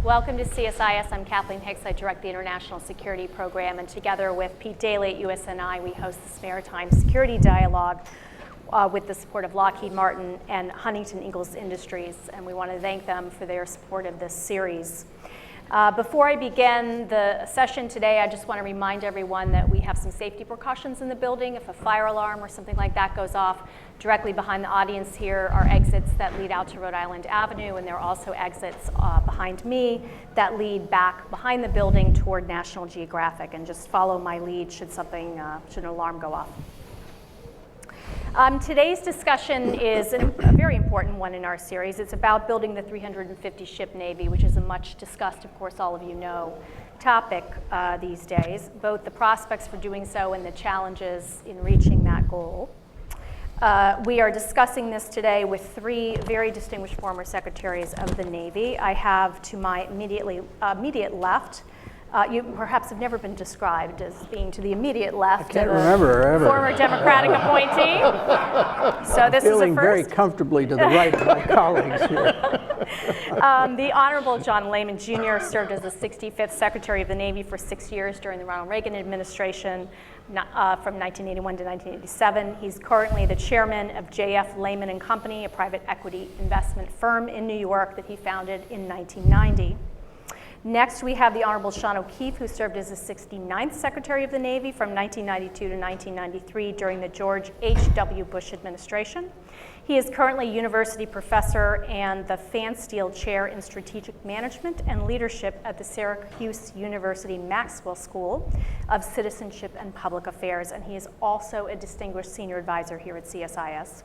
Welcome to CSIS. I'm Kathleen Hicks. I direct the International Security Program, and together with Pete Daly at USNI, we host this Maritime Security Dialogue with the support of Lockheed Martin and Huntington Ingalls Industries, and we want to thank them for their support of this series. Before I begin the session today, I just want to remind everyone that we have some safety precautions in the building. If a fire alarm or something like that goes off, directly behind the audience here are exits that lead out to Rhode Island Avenue, and there are also exits behind me that lead back behind the building toward National Geographic, and just follow my lead should an alarm go off. Today's discussion is a very important one in our series. It's about building the 350-ship Navy, which is a much discussed, of course, all of you know, topic these days, both the prospects for doing so and the challenges in reaching that goal. We are discussing this today with three very distinguished former secretaries of the Navy. I have to my immediate left, you perhaps have never been described as being to the immediate left. I can't remember ever. Former Democratic appointee. So this is a feeling first. Very comfortably to the right of my colleagues here. The Honorable John Lehman Jr. served as the 65th Secretary of the Navy for 6 years during the Ronald Reagan administration from 1981 to 1987. He's currently the chairman of J.F. Lehman and Company, a private equity investment firm in New York that he founded in 1990. Next, we have the Honorable Sean O'Keefe, who served as the 69th Secretary of the Navy from 1992 to 1993 during the George H.W. Bush administration. He is currently a university professor and the Fansteel Chair in Strategic Management and Leadership at the Syracuse University Maxwell School of Citizenship and Public Affairs, and he is also a distinguished senior advisor here at CSIS.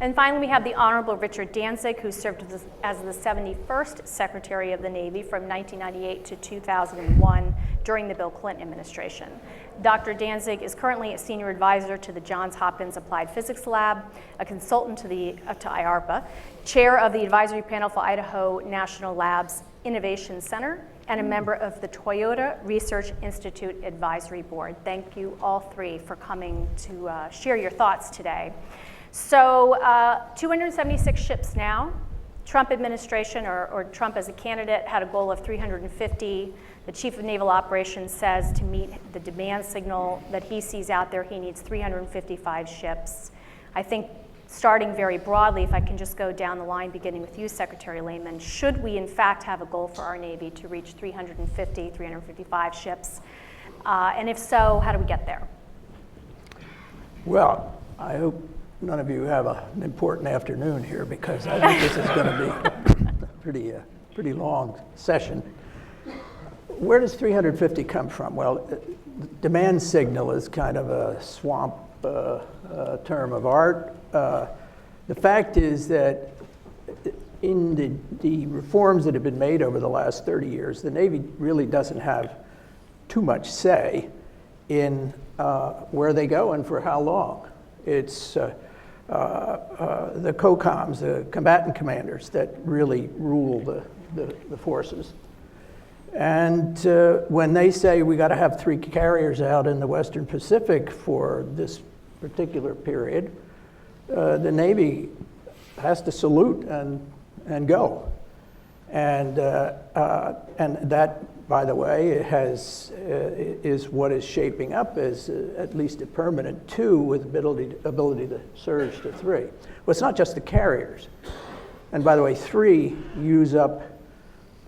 And finally, we have the Honorable Richard Danzig, who served as the 71st Secretary of the Navy from 1998 to 2001 during the Bill Clinton administration. Dr. Danzig is currently a senior advisor to the Johns Hopkins Applied Physics Lab, a consultant to IARPA, chair of the advisory panel for Idaho National Labs Innovation Center, and a member of the Toyota Research Institute Advisory Board. Thank you all three for coming to share your thoughts today. So 276 ships now. Trump administration, or Trump as a candidate, had a goal of 350. The Chief of Naval Operations says to meet the demand signal that he sees out there, he needs 355 ships. I think starting very broadly, if I can just go down the line, beginning with you, Secretary Lehman, should we in fact have a goal for our Navy to reach 350, 355 ships? And if so, how do we get there? Well, I hope none of you have an important afternoon here, because I think this is going to be a pretty long session. Where does 350 come from? Well, demand signal is kind of a swamp term of art. The fact is that in the reforms that have been made over the last 30 years, the Navy really doesn't have too much say in where they go and for how long. It's the COCOMs, the combatant commanders, that really rule the forces. And when they say we got to have 3 carriers out in the Western Pacific for this particular period, the Navy has to salute and go. And that, by the way, is what is shaping up as at least a permanent 2 with ability to surge to 3. Well, it's not just the carriers. And by the way, 3 use up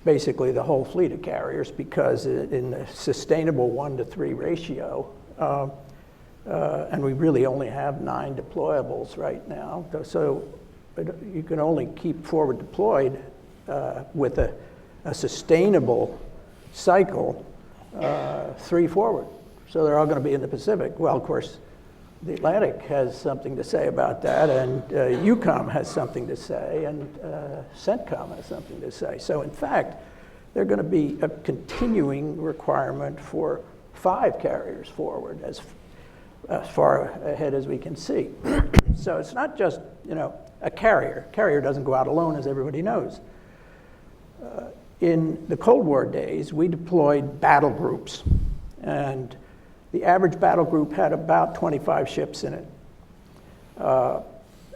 basically the whole fleet of carriers, because in the sustainable 1-to-3 ratio, and we really only have 9 deployables right now. So you can only keep forward deployed with a sustainable cycle 3 forward. So they're all going to be in the Pacific. Well, of course, the Atlantic has something to say about that, and EUCOM has something to say, and CENTCOM has something to say. So in fact, there's going to be a continuing requirement for 5 carriers forward, as far ahead as we can see. So it's not just, a carrier. Carrier doesn't go out alone, as everybody knows. In the Cold War days, we deployed battle groups, and the average battle group had about 25 ships in it.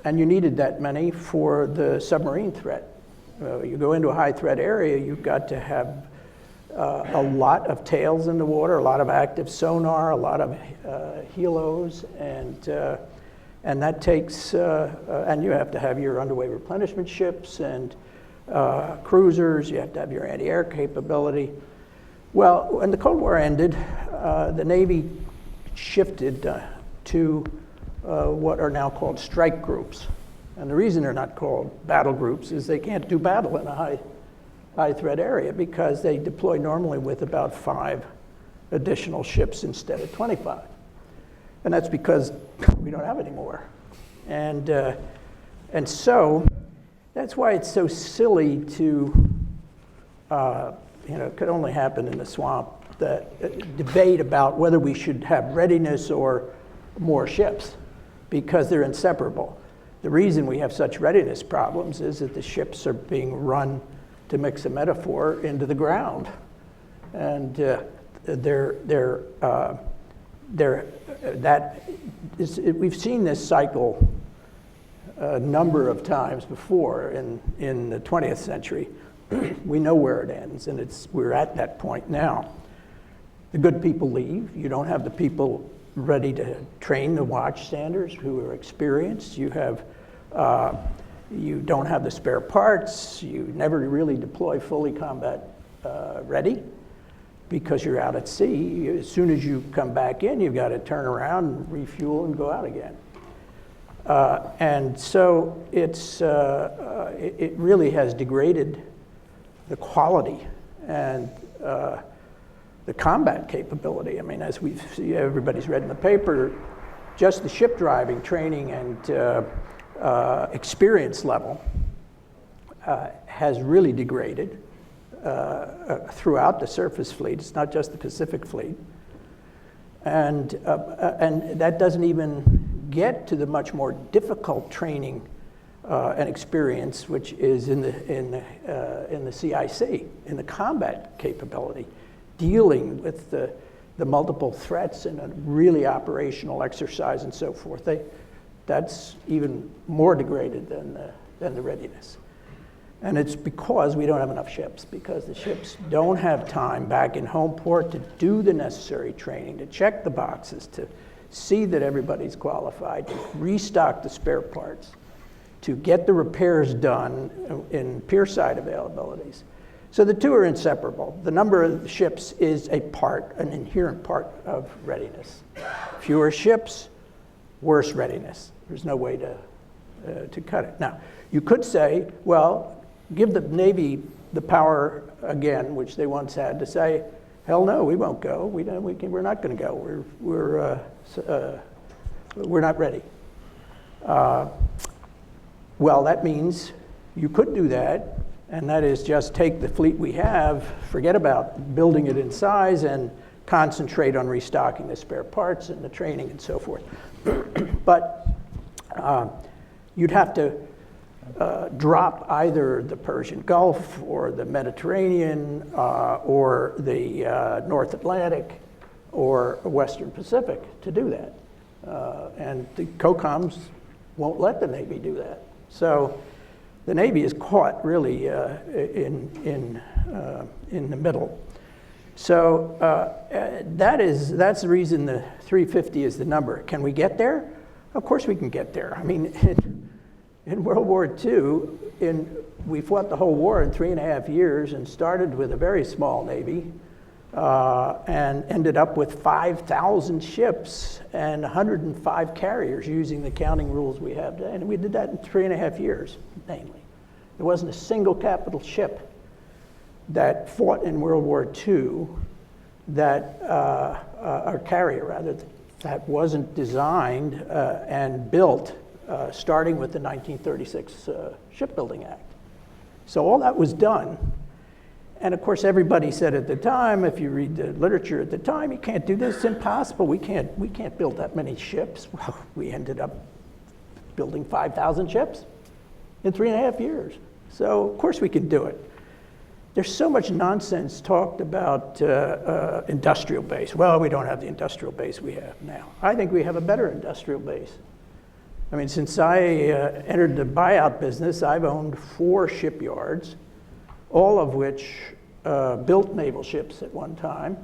And you needed that many for the submarine threat. You go into a high threat area, you've got to have a lot of tails in the water, a lot of active sonar, a lot of helos, and that takes, and you have to have your underway replenishment ships and cruisers, you have to have your anti-air capability. Well, when the Cold War ended, the Navy shifted to what are now called strike groups. And the reason they're not called battle groups is they can't do battle in a high threat area because they deploy normally with about 5 additional ships instead of 25. And that's because we don't have any more. And so that's why it's so silly to, it could only happen in the swamp, that debate about whether we should have readiness or more ships, because they're inseparable. The reason we have such readiness problems is that the ships are being run, to mix a metaphor, into the ground. And we've seen this cycle a number of times before in the 20th century. We know where it ends, and we're at that point now. The good people leave. You don't have the people ready to train the watchstanders who are experienced. You don't have the spare parts. You never really deploy fully combat ready because you're out at sea. As soon as you come back in, you've got to turn around and refuel and go out again. And so it really has degraded the quality and the combat capability. I mean, as everybody's read in the paper, just the ship driving training and experience level has really degraded throughout the surface fleet. It's not just the Pacific Fleet. And that doesn't even get to the much more difficult training and experience, which is in the CIC, in the combat capability, dealing with the multiple threats in a really operational exercise and so forth. That's even more degraded than the readiness. And it's because we don't have enough ships, because the ships don't have time back in home port to do the necessary training, to check the boxes, to see that everybody's qualified, to restock the spare parts, to get the repairs done in pier-side availabilities. So the two are inseparable. The number of ships is an inherent part of readiness. Fewer ships, worse readiness. There's no way to cut it. Now, you could say, well, give the Navy the power again, which they once had, to say, hell no, we won't go. We're not going to go. We're not ready. Well, that means you could do that, and that is just take the fleet we have, forget about building it in size, and concentrate on restocking the spare parts and the training and so forth. But you'd have to drop either the Persian Gulf or the Mediterranean or the North Atlantic or Western Pacific to do that. And the COCOMs won't let the Navy do that. So the Navy is caught really in the middle. So that's the reason the 350 is the number. Can we get there? Of course we can get there. I mean, in World War II, we fought the whole war in 3.5 years and started with a very small Navy and ended up with 5,000 ships and 105 carriers using the counting rules we have today. And we did that in 3.5 years, mainly. There wasn't a single capital ship that fought in World War II or carrier rather, that wasn't designed and built starting with the 1936 Shipbuilding Act. So all that was done. And of course, everybody said at the time, if you read the literature at the time, you can't do this, it's impossible. We can't build that many ships. Well, we ended up building 5,000 ships in 3.5 years. So of course we can do it. There's so much nonsense talked about industrial base. Well, we don't have the industrial base we have now. I think we have a better industrial base. I mean, since I entered the buyout business, I've owned 4 shipyards, all of which built naval ships at one time,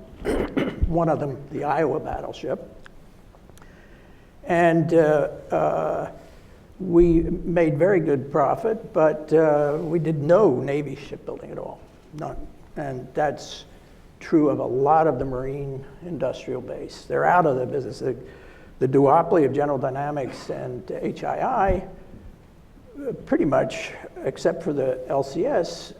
one of them the Iowa battleship. And we made very good profit, but we did no Navy shipbuilding at all, none. And that's true of a lot of the marine industrial base. They're out of the business. The duopoly of General Dynamics and HII, pretty much, except for the LCS,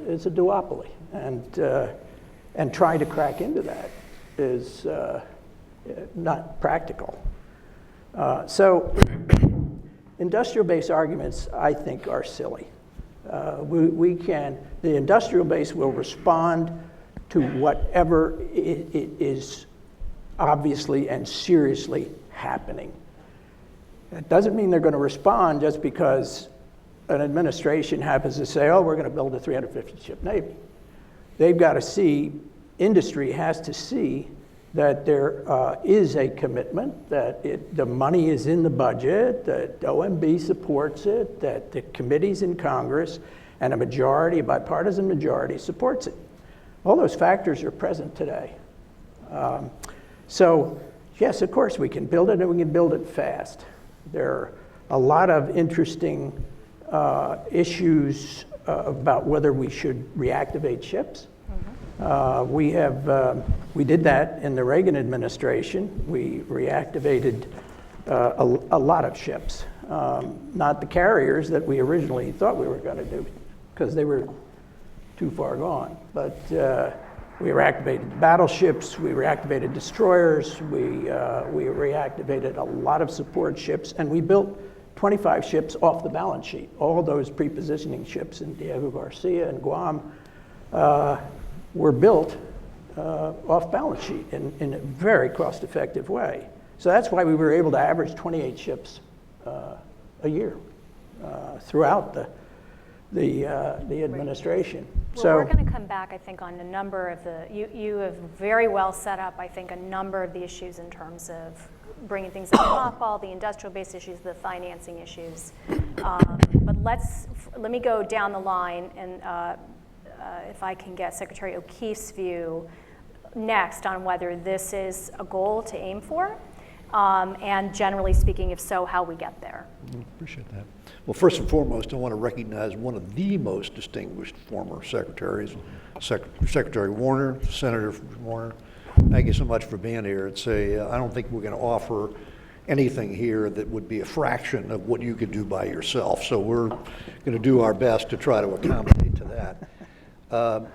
is a duopoly. And trying to crack into that is not practical. So industrial base arguments, I think, are silly. The industrial base will respond to whatever it is obviously and seriously happening. That doesn't mean they're going to respond just because an administration happens to say, oh, we're going to build a 350-ship Navy. They've got to see, industry has to see that there is a commitment, that the money is in the budget, that OMB supports it, that the committees in Congress and a bipartisan majority supports it. All those factors are present today. So yes, of course we can build it, and we can build it fast. There are a lot of interesting issues about whether we should reactivate ships. We did that in the Reagan administration. We reactivated a lot of ships, not the carriers that we originally thought we were going to do, because they were too far gone. But we reactivated battleships, we reactivated destroyers, we reactivated a lot of support ships, and we built 25 ships off the balance sheet. All those prepositioning ships in Diego Garcia and Guam were built off balance sheet in a very cost-effective way. So that's why we were able to average 28 ships a year throughout the administration. Well, we're going to come back, I think, on a number of you have very well set up, I think, a number of the issues in terms of bringing things up to mothball, the industrial base issues, the financing issues. But let me go down the line, and if I can get Secretary O'Keefe's view next on whether this is a goal to aim for, and generally speaking, if so, how we get there. Appreciate that. Well, first and foremost, I want to recognize one of the most distinguished former secretaries, Secretary Warner, Senator Warner. Thank you so much for being here. I don't think we're going to offer anything here that would be a fraction of what you could do by yourself. So we're going to do our best to try to accommodate to that.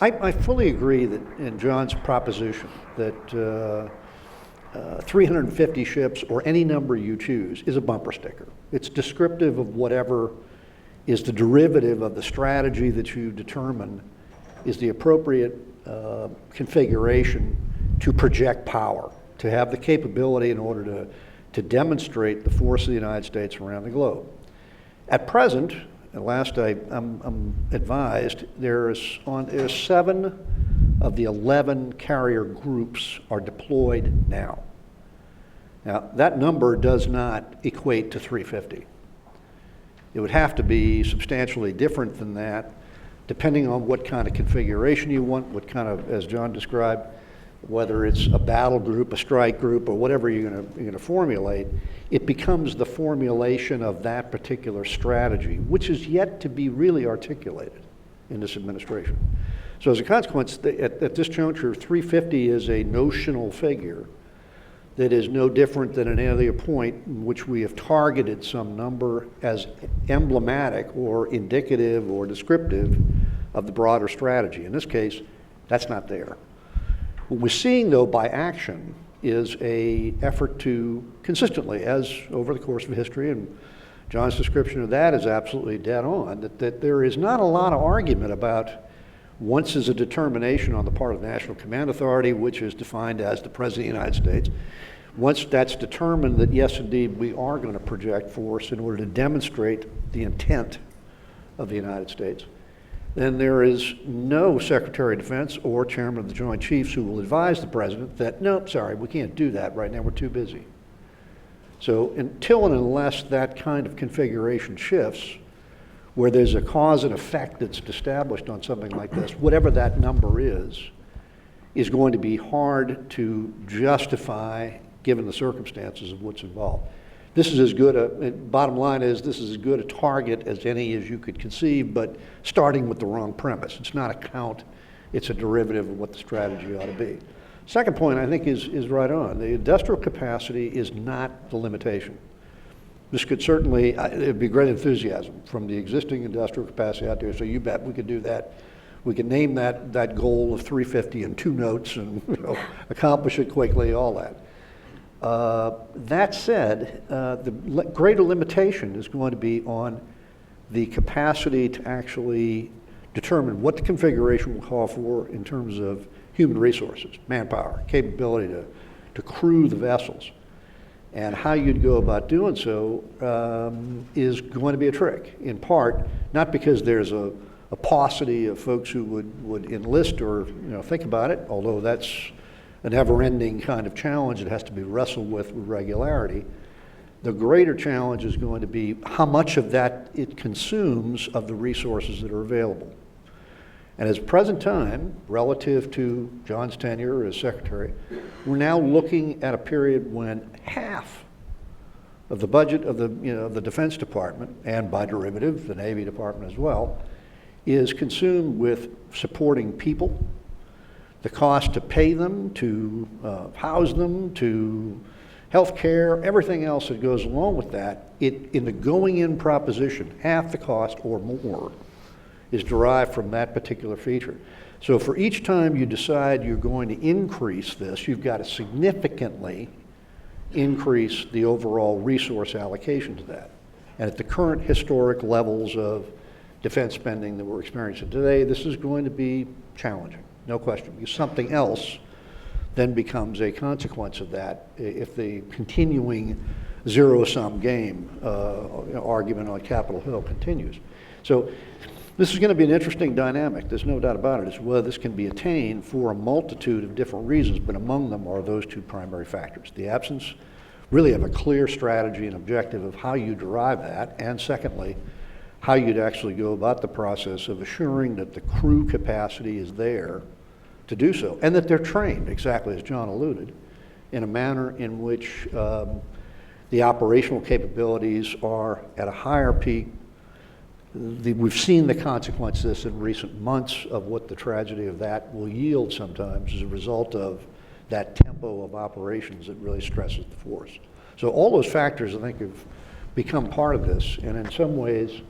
I fully agree that in John's proposition that 350 ships, or any number you choose, is a bumper sticker. It's descriptive of whatever is the derivative of the strategy that you determine is the appropriate configuration to project power, to have the capability in order to demonstrate the force of the United States around the globe. At present, at last I'm advised, there's 7 of the 11 carrier groups are deployed now. Now, that number does not equate to 350. It would have to be substantially different than that, depending on what kind of configuration you want, what kind of, as John described, whether it's a battle group, a strike group, or whatever you're going to formulate. It becomes the formulation of that particular strategy, which is yet to be really articulated in this administration. So as a consequence, at this juncture, 350 is a notional figure that is no different than an earlier point in which we have targeted some number as emblematic or indicative or descriptive of the broader strategy. In this case, that's not there. What we're seeing, though, by action is an effort to consistently, as over the course of history, and John's description of that is absolutely dead on, that there is not a lot of argument about once is a determination on the part of the National Command Authority, which is defined as the President of the United States. Once that's determined that, yes, indeed, we are going to project force in order to demonstrate the intent of the United States, then there is no Secretary of Defense or Chairman of the Joint Chiefs who will advise the President that, nope, sorry, we can't do that right now, we're too busy. So until and unless that kind of configuration shifts, where there's a cause and effect that's established on something like this, whatever that number is going to be hard to justify given the circumstances of what's involved. This is as good bottom line is, this is as good a target as any as you could conceive, but starting with the wrong premise. It's not a count, it's a derivative of what the strategy ought to be. Second point, I think, is right on. The industrial capacity is not the limitation. This could certainly, it'd be great enthusiasm from the existing industrial capacity out there, so you bet we could do that. We could name that goal of 350 in 2 notes and accomplish it quickly, all that. That said, the greater limitation is going to be on the capacity to actually determine what the configuration will call for in terms of human resources, manpower, capability to crew the vessels. And how you'd go about doing so is going to be a trick, in part, not because there's a paucity of folks who would enlist or think about it, although that's a never-ending kind of challenge that has to be wrestled with regularity. The greater challenge is going to be how much of that it consumes of the resources that are available. And at the present time, relative to John's tenure as secretary, we're now looking at a period when half of the budget of the Defense Department, and by derivative, the Navy Department as well, is consumed with supporting people, the cost to pay them, to house them, to health care, everything else that goes along with that. In the going-in proposition, half the cost or more is derived from that particular feature. So for each time you decide you're going to increase this, you've got to significantly increase the overall resource allocation to that. And at the current historic levels of defense spending that we're experiencing today, this is going to be challenging, no question, because something else then becomes a consequence of that if the continuing zero-sum game argument on Capitol Hill continues. So this is going to be an interesting dynamic. There's no doubt about it. It's whether this can be attained for a multitude of different reasons, but among them are those 2 primary factors. The absence really of a clear strategy and objective of how you derive that, and secondly, how you'd actually go about the process of assuring that the crew capacity is there to do so, and that they're trained, exactly as John alluded, in a manner in which the operational capabilities are at a higher peak. We've seen the consequences in recent months of what the tragedy of that will yield sometimes as a result of that tempo of operations that really stresses the force. So all those factors, I think, have become part of this, and in some ways,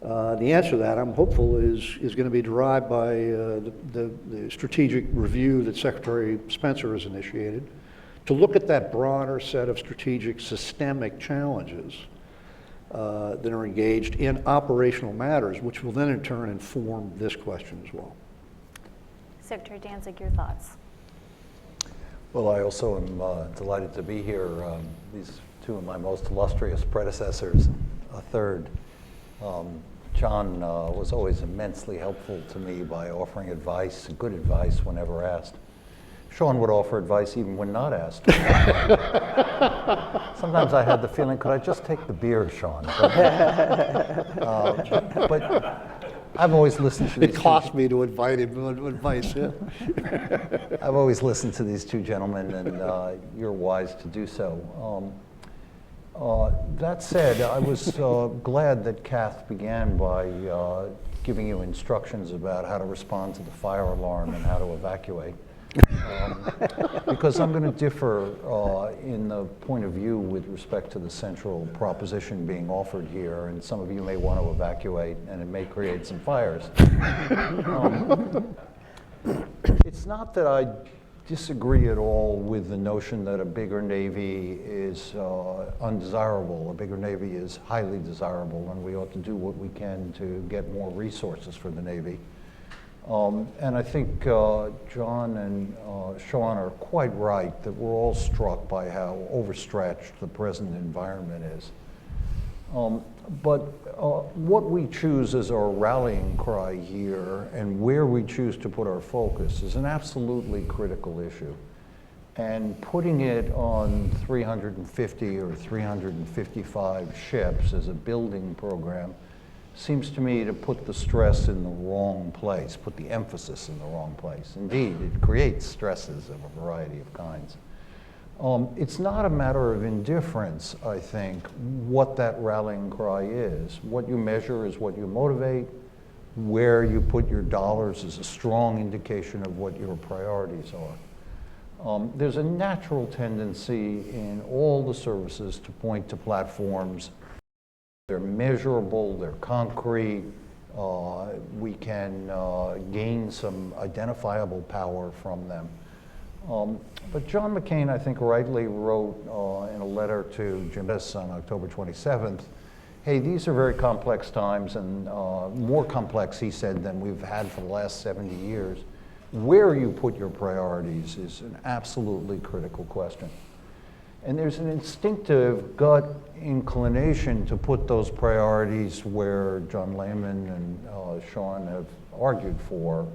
the answer to that, I'm hopeful, is going to be derived by the strategic review that Secretary Spencer has initiated to look at that broader set of strategic systemic challenges that are engaged in operational matters, which will then in turn inform this question as well. Secretary Danzig, your thoughts? Well, I also am delighted to be here. These 2 of my most illustrious predecessors, a third. John was always immensely helpful to me by offering advice, good advice whenever asked. Sean would offer advice even when not asked. Sometimes I had the feeling, could I just take the beer, Sean? But I've always listened to these. It cost me to invite him to advice, yeah. I've always listened to these 2 gentlemen, and you're wise to do so. That said, I was glad that Kath began by giving you instructions about how to respond to the fire alarm and how to evacuate. Because I'm going to differ in the point of view with respect to the central proposition being offered here, and some of you may want to evacuate, and it may create some fires. It's not that I disagree at all with the notion that a bigger Navy is undesirable. A bigger Navy is highly desirable, and we ought to do what we can to get more resources for the Navy. And I think John and Sean are quite right that we're all struck by how overstretched the present environment is. But what we choose as our rallying cry here and where we choose to put our focus is an absolutely critical issue. and putting it on 350 or 355 ships as a building program seems to me to put the stress in the wrong place, put the emphasis in the wrong place. Indeed, it creates stresses of a variety of kinds. It's not a matter of indifference, I think, what that rallying cry is. What you measure is what you motivate. Where you put your dollars is a strong indication of what your priorities are. There's a natural tendency in all the services to point to platforms. They're measurable, they're concrete, we can gain some identifiable power from them. But John McCain, I think, rightly wrote in a letter to Jim Mattis on October 27th, hey, these are very complex times, and more complex, he said, than we've had for the last 70 years. Where you put your priorities is an absolutely critical question. And there's an instinctive gut inclination to put those priorities where John Lehman and Sean have argued for.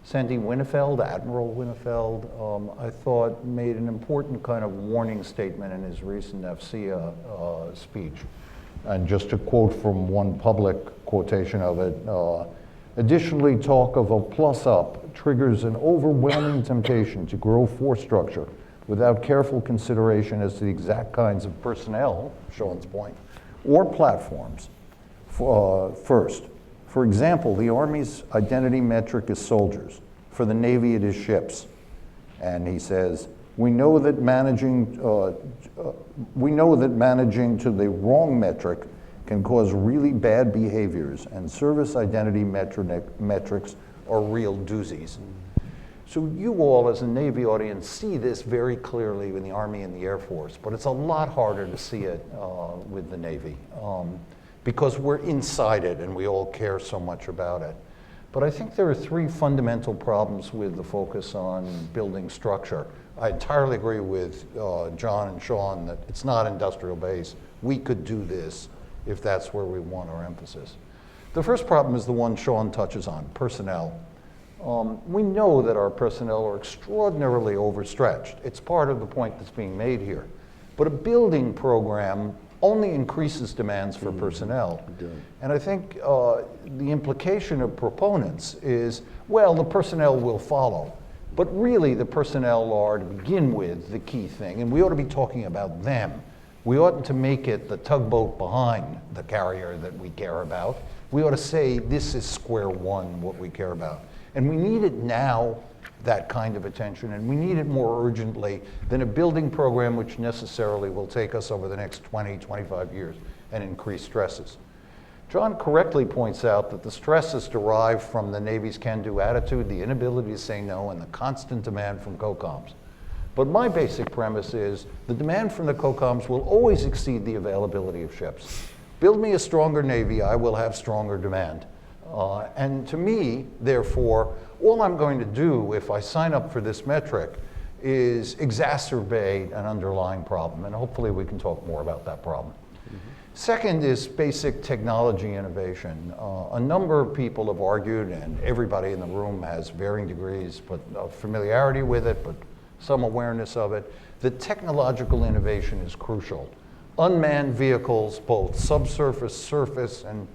Sandy Winnefeld, Admiral Winnefeld, I thought made an important kind of warning statement in his recent AFCEA speech. And just to quote from one public quotation of it, additionally, talk of a plus-up triggers an overwhelming temptation to grow force structure without careful consideration as to the exact kinds of personnel, Sean's point, or platforms. First, for example, the Army's identity metric is soldiers. For the Navy, it is ships. And he says, we know that managing to the wrong metric can cause really bad behaviors, and service identity metrics are real doozies. So you all, as a Navy audience, see this very clearly in the Army and the Air Force, but it's a lot harder to see it with the Navy because we're inside it and we all care so much about it. But I think there are three fundamental problems with the focus on building structure. I entirely agree with John and Sean that it's not industrial base. We could do this if that's where we want our emphasis. The first problem is the one Sean touches on, personnel. We know that our personnel are extraordinarily overstretched. It's part of the point that's being made here. But a building program only increases demands for personnel. And I think the implication of proponents is, well, the personnel will follow. But really, the personnel are, to begin with, the key thing, and we ought to be talking about them. We oughtn't to make it the tugboat behind the carrier that we care about. We ought to say, this is square one, what we care about. And we need it now, that kind of attention, and we need it more urgently than a building program which necessarily will take us over the next 20, 25 years and increase stresses. John correctly points out that the stresses derive from the Navy's can-do attitude, the inability to say no, and the constant demand from COCOMs. But my basic premise is the demand from the COCOMs will always exceed the availability of ships. Build me a stronger Navy, I will have stronger demand. And to me, therefore, all I'm going to do if I sign up for this metric is exacerbate an underlying problem, and hopefully we can talk more about that problem. Second is basic technology innovation. A number of people have argued, and everybody in the room has varying degrees of familiarity with it, but some awareness of it, that technological innovation is crucial. Unmanned vehicles, both subsurface, surface, and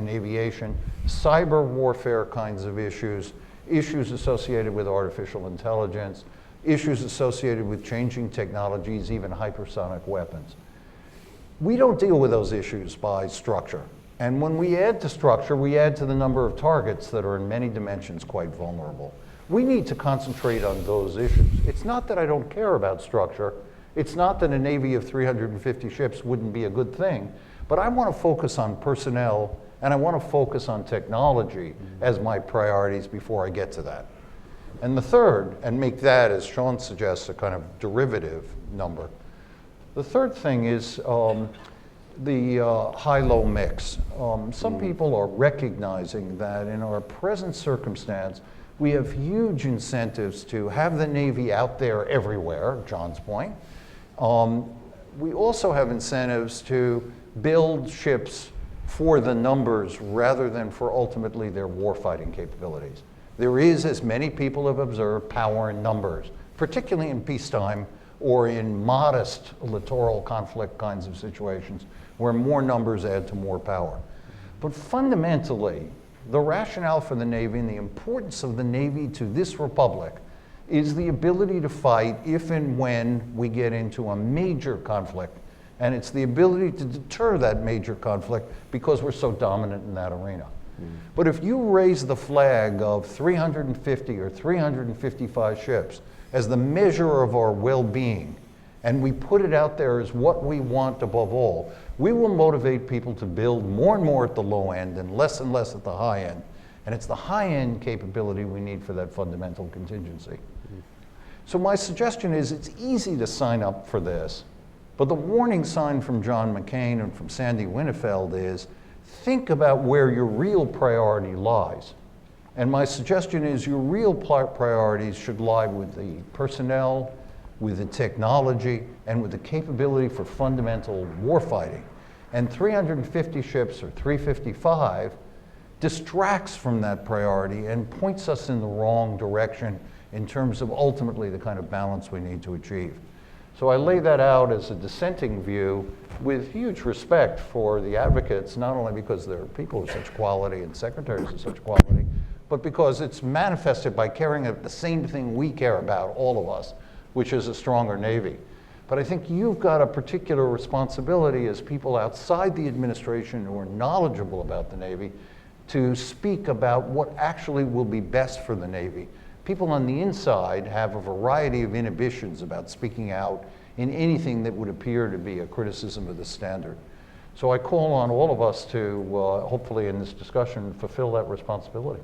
aviation, cyber warfare kinds of issues, issues associated with artificial intelligence, issues associated with changing technologies, even hypersonic weapons. We don't deal with those issues by structure. And when we add to structure, we add to the number of targets that are in many dimensions quite vulnerable. We need to concentrate on those issues. It's not that I don't care about structure. It's not that a Navy of 350 ships wouldn't be a good thing. But I want to focus on personnel, and I want to focus on technology as my priorities before I get to that. And the third, and make that, as Sean suggests, a kind of derivative number. The third thing is the high-low mix. Some people are recognizing that in our present circumstance, we have huge incentives to have the Navy out there everywhere, John's point. We also have incentives to build ships for the numbers rather than for ultimately their warfighting capabilities. There is, as many people have observed, power in numbers. particularly in peacetime or in modest littoral conflict kinds of situations where more numbers add to more power. But fundamentally, the rationale for the Navy and the importance of the Navy to this republic is the ability to fight if and when we get into a major conflict. And it's the ability to deter that major conflict because we're so dominant in that arena. But if you raise the flag of 350 or 355 ships as the measure of our well-being, and we put it out there as what we want above all, we will motivate people to build more and more at the low end and less at the high end. And it's the high-end capability we need for that fundamental contingency. So my suggestion is it's easy to sign up for this, but the warning sign from John McCain and from Sandy Winnefeld is think about where your real priority lies. And my suggestion is your real priorities should lie with the personnel, with the technology, and with the capability for fundamental warfighting. And 350 ships or 355 distracts from that priority and points us in the wrong direction in terms of ultimately the kind of balance we need to achieve. So I lay that out as a dissenting view with huge respect for the advocates, not only because they're people of such quality and secretaries of such quality, but because it's manifested by caring about the same thing we care about, all of us, which is a stronger Navy. But I think you've got a particular responsibility as people outside the administration who are knowledgeable about the Navy to speak about what actually will be best for the Navy. People on the inside have a variety of inhibitions about speaking out in anything that would appear to be a criticism of the standard. So I call on all of us to, hopefully in this discussion, fulfill that responsibility.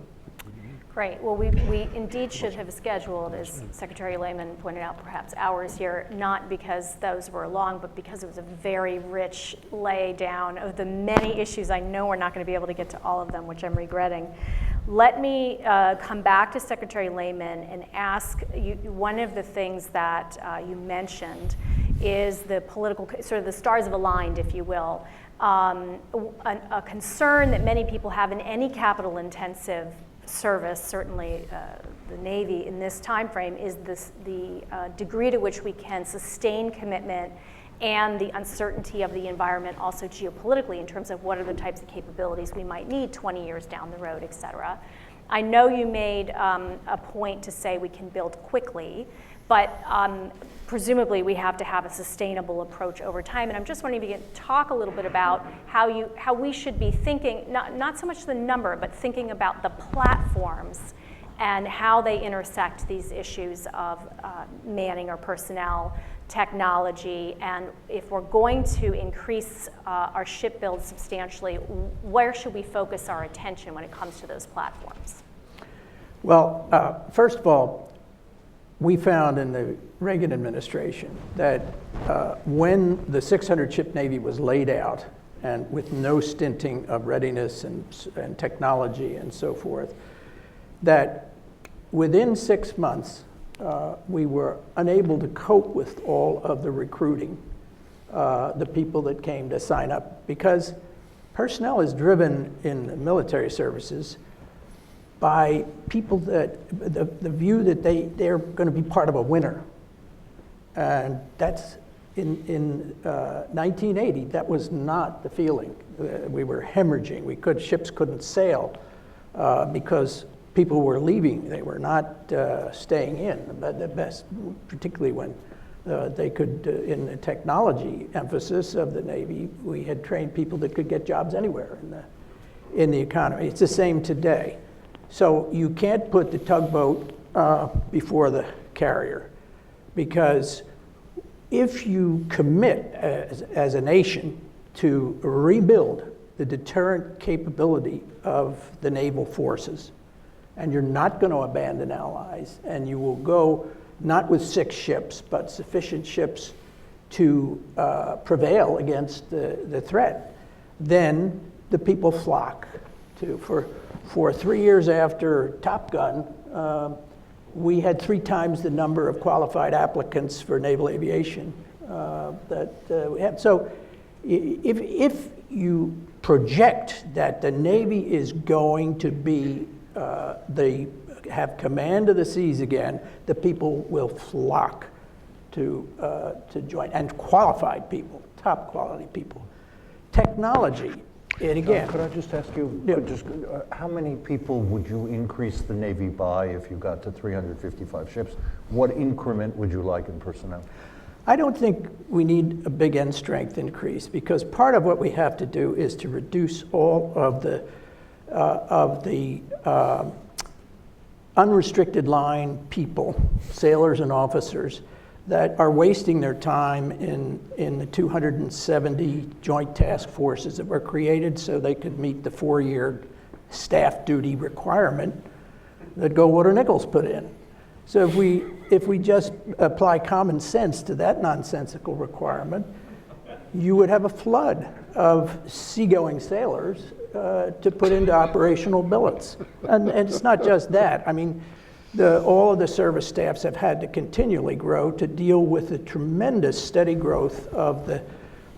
Great. Well, we indeed should have scheduled, as Secretary Lehman pointed out, perhaps hours here, not because those were long, but because it was a very rich lay down of the many issues. I know we're not going to be able to get to all of them, which I'm regretting. Let me come back to Secretary Lehman and ask you, one of the things that you mentioned is the political, sort of the stars have aligned, if you will. A concern that many people have in any capital intensive service, certainly the Navy in this time frame, is the degree to which we can sustain commitment and the uncertainty of the environment also geopolitically in terms of what are the types of capabilities we might need 20 years down the road, et cetera. I know you made a point to say we can build quickly, but presumably we have to have a sustainable approach over time. And I'm just wondering if you can talk a little bit about how we should be thinking, not so much the number, but thinking about the platforms and how they intersect these issues of manning or personnel, technology, and if we're going to increase our ship build substantially, where should we focus our attention when it comes to those platforms? Well, first of all, we found in the Reagan administration that when the 600-ship Navy was laid out and with no stinting of readiness and technology and so forth, that within 6 months, we were unable to cope with all of the recruiting, the people that came to sign up, because personnel is driven in the military services by people that, the view that they're going to be part of a winner. And that's, in 1980, that was not the feeling. We were hemorrhaging. Ships couldn't sail because people were leaving. They were not staying in. But the best, particularly when they could, in the technology emphasis of the Navy, we had trained people that could get jobs anywhere in the economy. It's the same today. So you can't put the tugboat before the carrier, because if you commit as a nation to rebuild the deterrent capability of the naval forces, and you're not going to abandon allies, and you will go not with 6 ships, but sufficient ships to prevail against the threat, then the people flock to. For 3 years after Top Gun, we had 3 times the number of qualified applicants for naval aviation that we had. So if you project that the Navy is going to be the have command of the seas again, the people will flock to join, and qualified people, top quality people. Technology, and again, Could I just ask you, Yeah. how many people would you increase the Navy by if you got to 355 ships? What increment would you like in personnel? I don't think we need a big end strength increase, because part of what we have to do is to reduce all of the unrestricted line people, sailors and officers, that are wasting their time in the 270 joint task forces that were created so they could meet the 4-year staff duty requirement that Goldwater Nichols put in. So if we just apply common sense to that nonsensical requirement, you would have a flood of seagoing sailors to put into operational billets. And it's not just that. I mean, all of the service staffs have had to continually grow to deal with the tremendous steady growth of the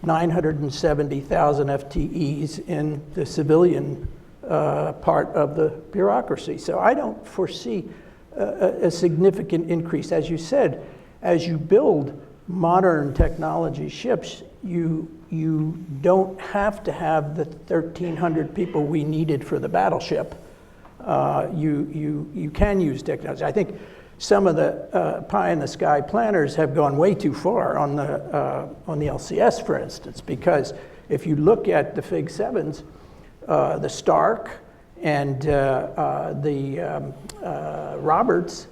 970,000 FTEs in the civilian part of the bureaucracy. So I don't foresee a significant increase. As you said, as you build modern technology ships, you don't have to have the 1,300 people we needed for the battleship. You can use technology. I think some of the pie-in-the-sky planners have gone way too far on the LCS, for instance, because if you look at the Fig 7s, the Stark and the Roberts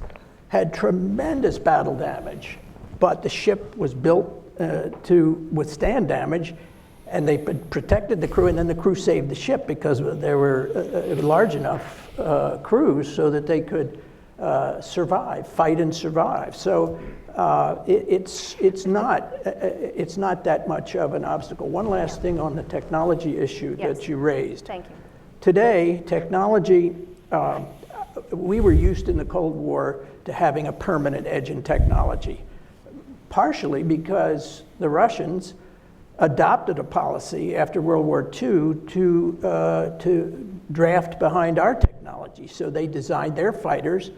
had tremendous battle damage, but the ship was built to withstand damage, and they protected the crew, and then the crew saved the ship because there were large enough crews so that they could fight and survive. So it's not that much of an obstacle. One last thing on the technology issue Yes. that you raised. Thank you. Today, technology, we were used in the Cold War to having a permanent edge in technology, partially because the Russians adopted a policy after World War II to draft behind our technology. So they designed their fighters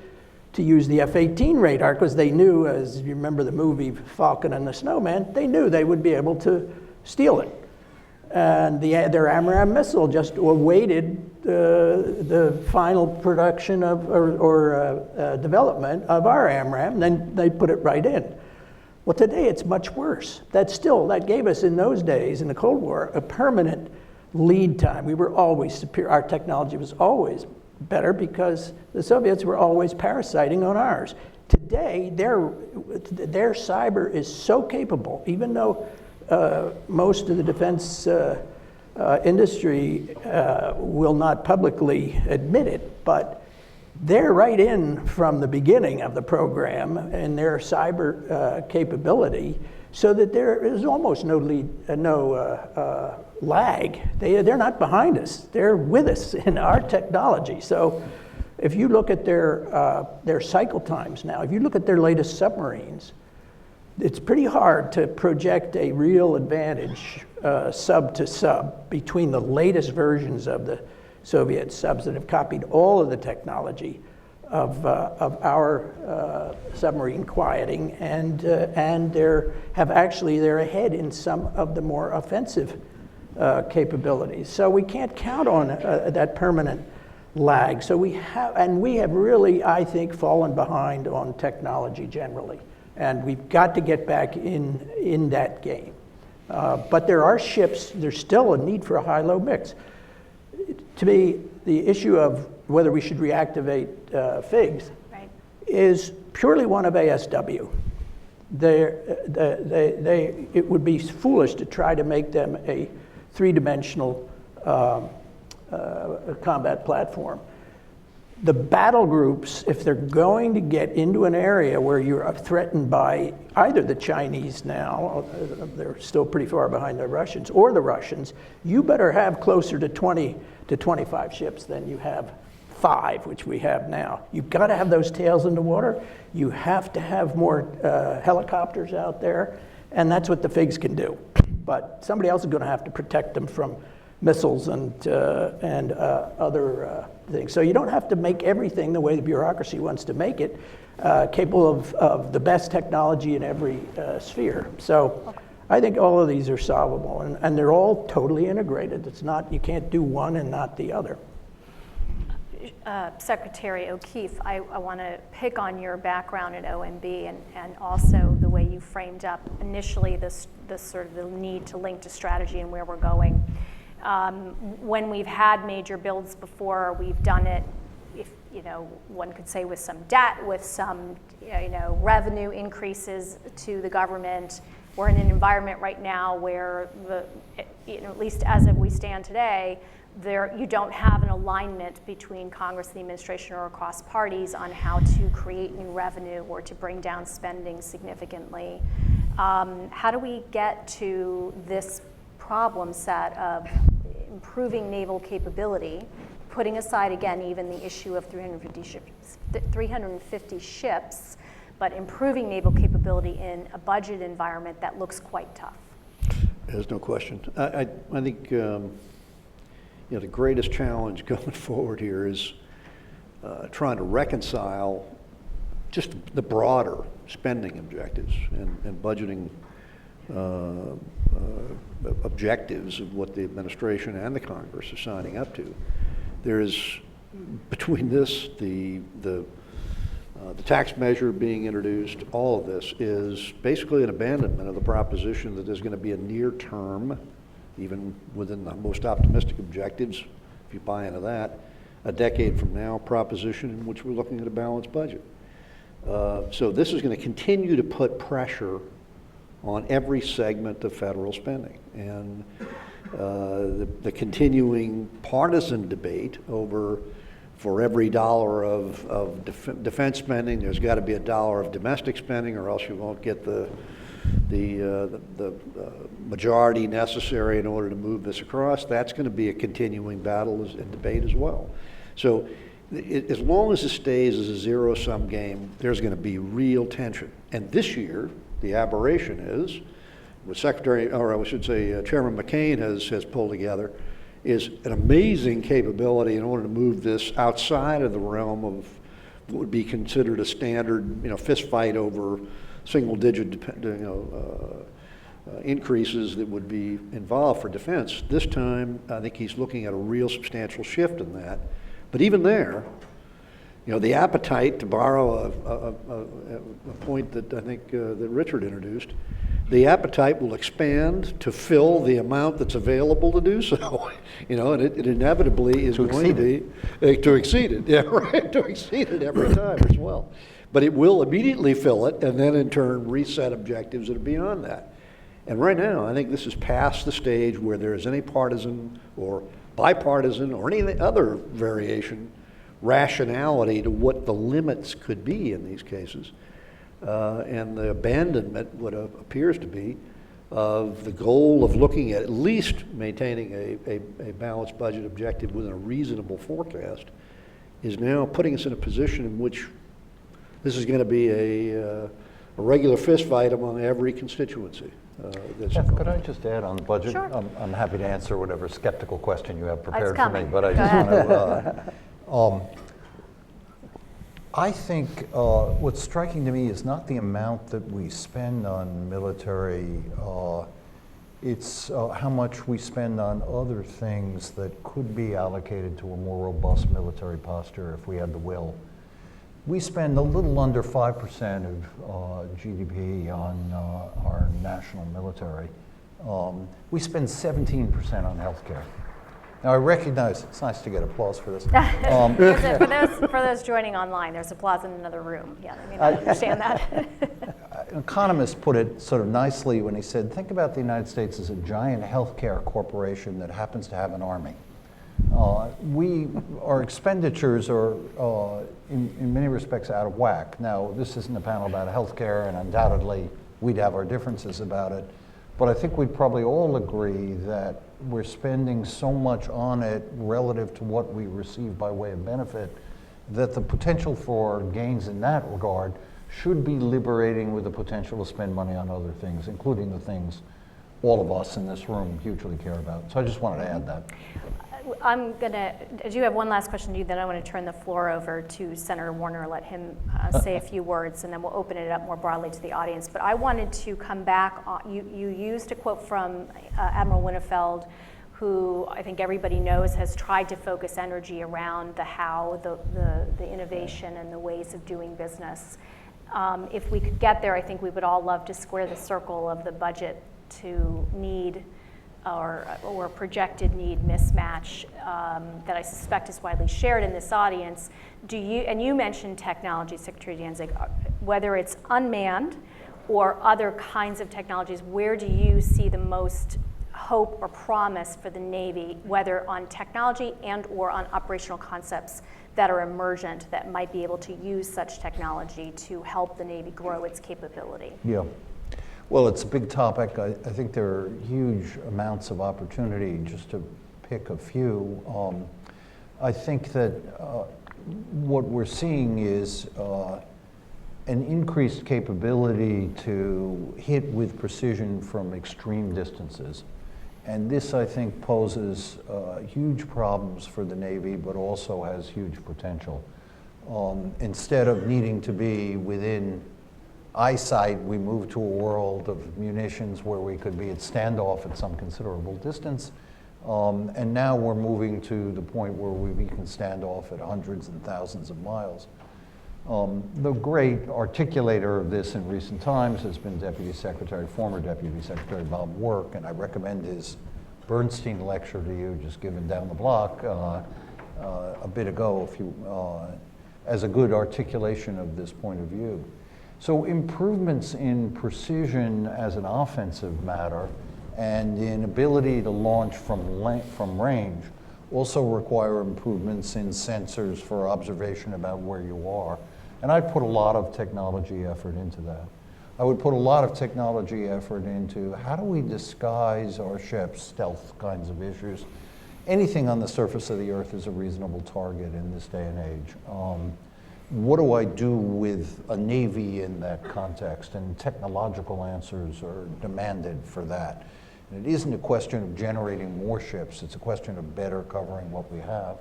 to use the F-18 radar because they knew, as you remember the movie Falcon and the Snowman, they knew they would be able to steal it. And their AMRAAM missile just awaited the final production of or development of our AMRAAM, and then they put it right in. Well, today it's much worse. That gave us in those days, in the Cold War, a permanent lead time. We were always superior. Our technology was always better because the Soviets were always parasiting on ours. Today, their cyber is so capable, even though most of the defense industry will not publicly admit it, but they're right in from the beginning of the program in their cyber capability, so that there is almost no lag. They're not behind us. They're with us in our technology. So if you look at their cycle times now, if you look at their latest submarines, it's pretty hard to project a real advantage sub to sub between the latest versions of the Soviet subs that have copied all of the technology of our submarine quieting, and they're ahead in some of the more offensive capabilities. So we can't count on that permanent lag. So we have really, I think, fallen behind on technology generally, and we've got to get back in that game. But there are ships. There's still a need for a high-low mix. To me, the issue of whether we should reactivate FIGs Right. is purely one of ASW. It would be foolish to try to make them a three-dimensional combat platform. The battle groups, if they're going to get into an area where you're threatened by either the Chinese now, they're still pretty far behind the Russians, or the Russians, you better have closer to 20 to 25 ships than you have 5, which we have now. You've got to have those tails in the water. You have to have more helicopters out there, and that's what the FIGs can do. But somebody else is going to have to protect them from missiles and other things. So you don't have to make everything the way the bureaucracy wants to make it, capable of the best technology in every sphere. So I think all of these are solvable, and they're all totally integrated. It's not, you can't do one and not the other. Secretary O'Keefe, I want to pick on your background at OMB and also the way you framed up initially this sort of the need to link to strategy and where we're going. When we've had major builds before, we've done it, if one could say with some debt, with some revenue increases to the government. We're in an environment right now where at least as we stand today, you don't have an alignment between Congress and the administration or across parties on how to create new revenue or to bring down spending significantly. How do we get to this problem set of improving naval capability, putting aside again even the issue of 350 ships, but improving naval capability in a budget environment that looks quite tough? There's no question. I think the greatest challenge going forward here is trying to reconcile just the broader spending objectives and budgeting objectives of what the administration and the Congress are signing up to. There is, between this, the tax measure being introduced, all of this is basically an abandonment of the proposition that there's going to be a near-term, even within the most optimistic objectives, if you buy into that, a decade from now proposition in which we're looking at a balanced budget. So this is going to continue to put pressure on every segment of federal spending. And the continuing partisan debate over, for every dollar of defense spending, there's got to be a dollar of domestic spending, or else you won't get the majority necessary in order to move this across. That's going to be a continuing battle and debate as well. So as long as it stays as a zero-sum game, there's going to be real tension. And this year, the aberration is, what Chairman McCain has pulled together, is an amazing capability in order to move this outside of the realm of what would be considered a standard, fist fight over single-digit, increases that would be involved for defense. This time, I think he's looking at a real substantial shift in that. But even there, the appetite, to borrow a point that I think that Richard introduced, the appetite will expand to fill the amount that's available to do so. And it inevitably is going to be to exceed it. Yeah, right. To exceed it every time as well. But it will immediately fill it, and then in turn reset objectives that are beyond that. And right now, I think this is past the stage where there is any partisan or bipartisan or any other variation rationality to what the limits could be in these cases. And the abandonment, what appears to be, of the goal of looking at least maintaining a balanced budget objective within a reasonable forecast, is now putting us in a position in which this is going to be a regular fist fight among every constituency. Beth, could I just add on the budget? Sure. I'm happy to answer whatever skeptical question you have prepared It's for me, coming. but I Go just ahead. want to. I think what's striking to me is not the amount that we spend on military, it's how much we spend on other things that could be allocated to a more robust military posture if we had the will. We spend a little under 5% of GDP on our national military. We spend 17% on healthcare. Now I recognize it's nice to get applause for this. For those joining online, there's applause in another room. Yeah, I understand that. An economist put it sort of nicely when he said, think about the United States as a giant healthcare corporation that happens to have an army. Our expenditures are in many respects out of whack. Now, this isn't a panel about healthcare, and undoubtedly we'd have our differences about it, but I think we'd probably all agree that we're spending so much on it relative to what we receive by way of benefit that the potential for gains in that regard should be liberating with the potential to spend money on other things, including the things all of us in this room hugely care about. So I just wanted to add that. I do have one last question to you, then I want to turn the floor over to Senator Warner, let him say a few words, and then we'll open it up more broadly to the audience. But I wanted to come back, you used a quote from Admiral Winnefeld, who I think everybody knows has tried to focus energy around the how, the innovation and the ways of doing business. If we could get there, I think we would all love to square the circle of the budget to need or projected need mismatch that I suspect is widely shared in this audience. And you mentioned technology, Secretary Danzig, whether it's unmanned or other kinds of technologies, where do you see the most hope or promise for the Navy, whether on technology and or on operational concepts that are emergent that might be able to use such technology to help the Navy grow its capability? Yeah. Well, it's a big topic. I think there are huge amounts of opportunity, just to pick a few. I think that what we're seeing is an increased capability to hit with precision from extreme distances. And this, I think, poses huge problems for the Navy, but also has huge potential. Instead of needing to be within eyesight, we move to a world of munitions where we could be at standoff at some considerable distance. And now we're moving to the point where we can stand off at hundreds and thousands of miles. The great articulator of this in recent times has been former Deputy Secretary Bob Work, and I recommend his Bernstein lecture to you, just given down the block a bit ago, as a good articulation of this point of view. So improvements in precision as an offensive matter and in ability to launch from range also require improvements in sensors for observation about where you are. And I'd put a lot of technology effort into that. I would put a lot of technology effort into how do we disguise our ships, stealth kinds of issues. Anything on the surface of the Earth is a reasonable target in this day and age. What do I do with a Navy in that context? And technological answers are demanded for that. And it isn't a question of generating more ships, it's a question of better covering what we have.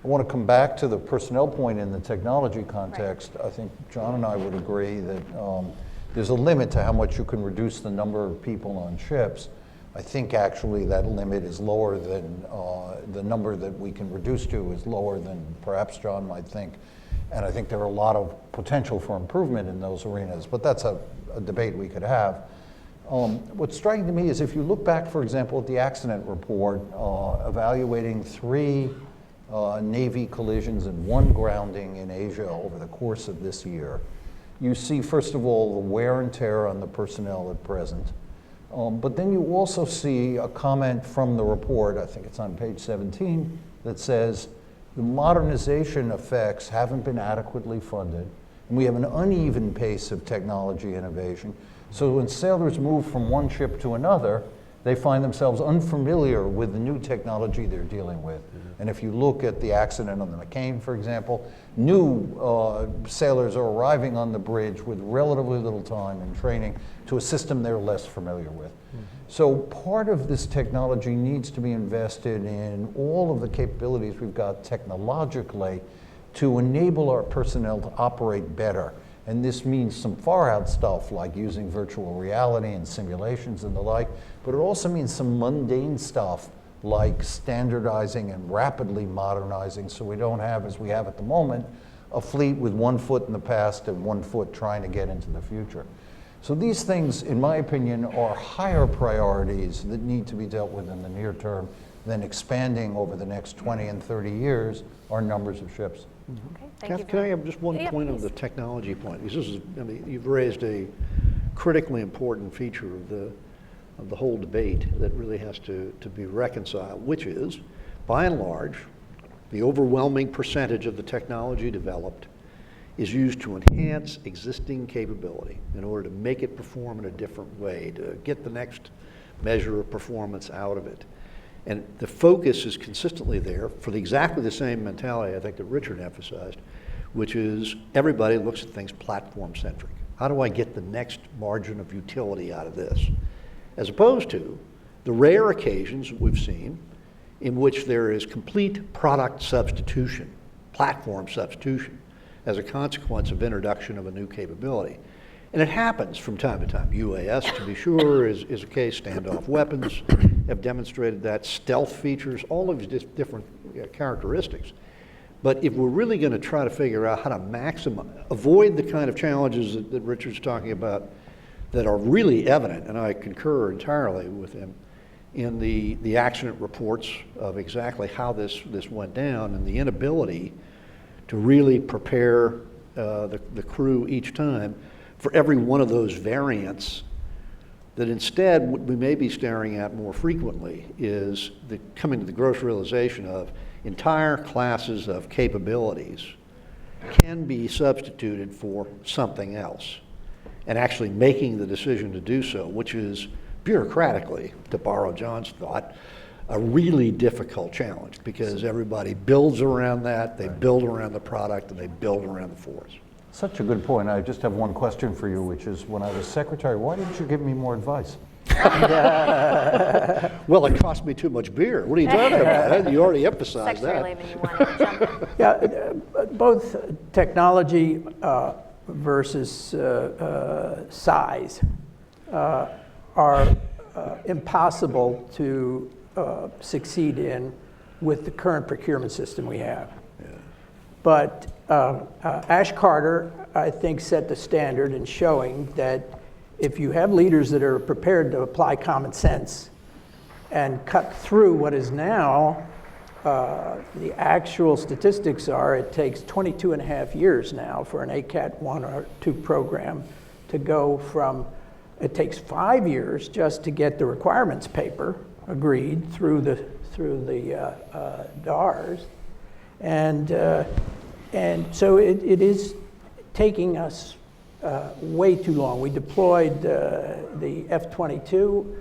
I want to come back to the personnel point in the technology context. Right. I think John and I would agree that there's a limit to how much you can reduce the number of people on ships. I think actually that limit is lower than the number that we can reduce to is lower than perhaps John might think. And I think there are a lot of potential for improvement in those arenas, but that's a debate we could have. What's striking to me is if you look back, for example, at the accident report, evaluating 3 Navy collisions and 1 grounding in Asia over the course of this year, you see, first of all, the wear and tear on the personnel at present. But then you also see a comment from the report, I think it's on page 17, that says, the modernization effects haven't been adequately funded, and we have an uneven pace of technology innovation. So when sailors move from one ship to another, they find themselves unfamiliar with the new technology they're dealing with. Mm-hmm. And if you look at the accident on the McCain, for example, new sailors are arriving on the bridge with relatively little time and training to a system they're less familiar with. Mm-hmm. So part of this technology needs to be invested in all of the capabilities we've got technologically to enable our personnel to operate better. And this means some far out stuff like using virtual reality and simulations and the like, but it also means some mundane stuff like standardizing and rapidly modernizing so we don't have, as we have at the moment, a fleet with 1 foot in the past and 1 foot trying to get into the future. So these things, in my opinion, are higher priorities that need to be dealt with in the near term than expanding over the next 20 and 30 years our numbers of ships. Okay, thank you. Can I have just one point please. on the technology point? Because this is, I mean, you've raised a critically important feature of the whole debate that really has to be reconciled, which is, by and large, the overwhelming percentage of the technology developed is used to enhance existing capability in order to make it perform in a different way, to get the next measure of performance out of it. And the focus is consistently there for exactly the same mentality I think that Richard emphasized, which is everybody looks at things platform-centric. How do I get the next margin of utility out of this? as opposed to the rare occasions we've seen in which there is complete product substitution, platform substitution, as a consequence of introduction of a new capability. And it happens from time to time. UAS, to be sure, is a case. Standoff weapons have demonstrated that. Stealth features, all of these different characteristics. But if we're really going to try to figure out how to avoid the kind of challenges that Richard's talking about that are really evident, and I concur entirely with him, in the accident reports of exactly how this went down and the inability to really prepare the crew each time for every one of those variants, that instead what we may be staring at more frequently is coming to the gross realization of entire classes of capabilities can be substituted for something else, and actually making the decision to do so, which is bureaucratically, to borrow John's thought, a really difficult challenge, because everybody builds around that, they build around the product, and they build around the force. Such a good point. I just have one question for you, which is, when I was secretary, why didn't you give me more advice? Well, it cost me too much beer. What are you talking about? You already emphasized Secretary that. Lehman, you wanted to jump in? Yeah, both technology versus size are impossible to succeed in with the current procurement system we have. Yeah. But Ash Carter, I think, set the standard in showing that if you have leaders that are prepared to apply common sense and cut through what is now, the actual statistics are it takes 22 and a half years now for an ACAT 1 or 2 program to go from, it takes 5 years just to get the requirements paper agreed through the DARS. And so it is taking us way too long. We deployed the F-22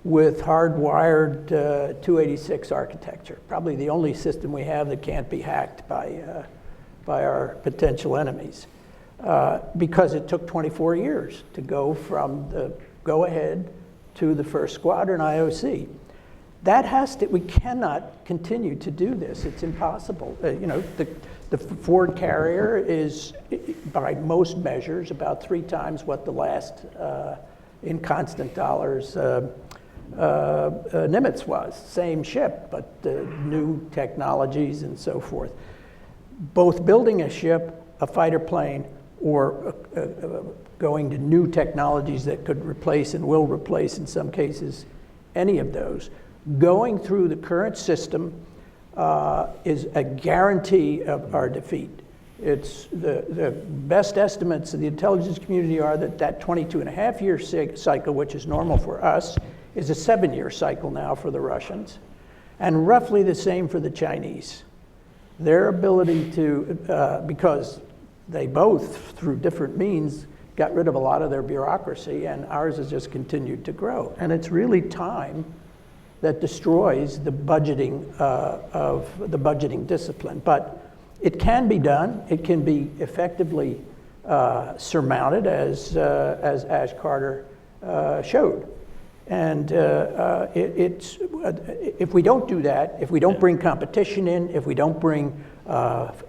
with hardwired 286 architecture, probably the only system we have that can't be hacked by our potential enemies, because it took 24 years to go from the go-ahead to the first squadron IOC. We cannot continue to do this. It's impossible. The Ford carrier is, by most measures, about 3 times what the last, in constant dollars, Nimitz was. Same ship, but new technologies and so forth. Both building a ship, a fighter plane, or going to new technologies that could replace and will replace, in some cases, any of those. Going through the current system is a guarantee of our defeat. It's the best estimates of the intelligence community are that 22 and a half year cycle, which is normal for us, is a 7-year cycle now for the Russians, and roughly the same for the Chinese. Their ability to, because they both, through different means, got rid of a lot of their bureaucracy, and ours has just continued to grow. And it's really time that destroys the budgeting of the budgeting discipline. But it can be done. It can be effectively surmounted, as Ash Carter showed. And if we don't do that, if we don't bring competition in, if we don't bring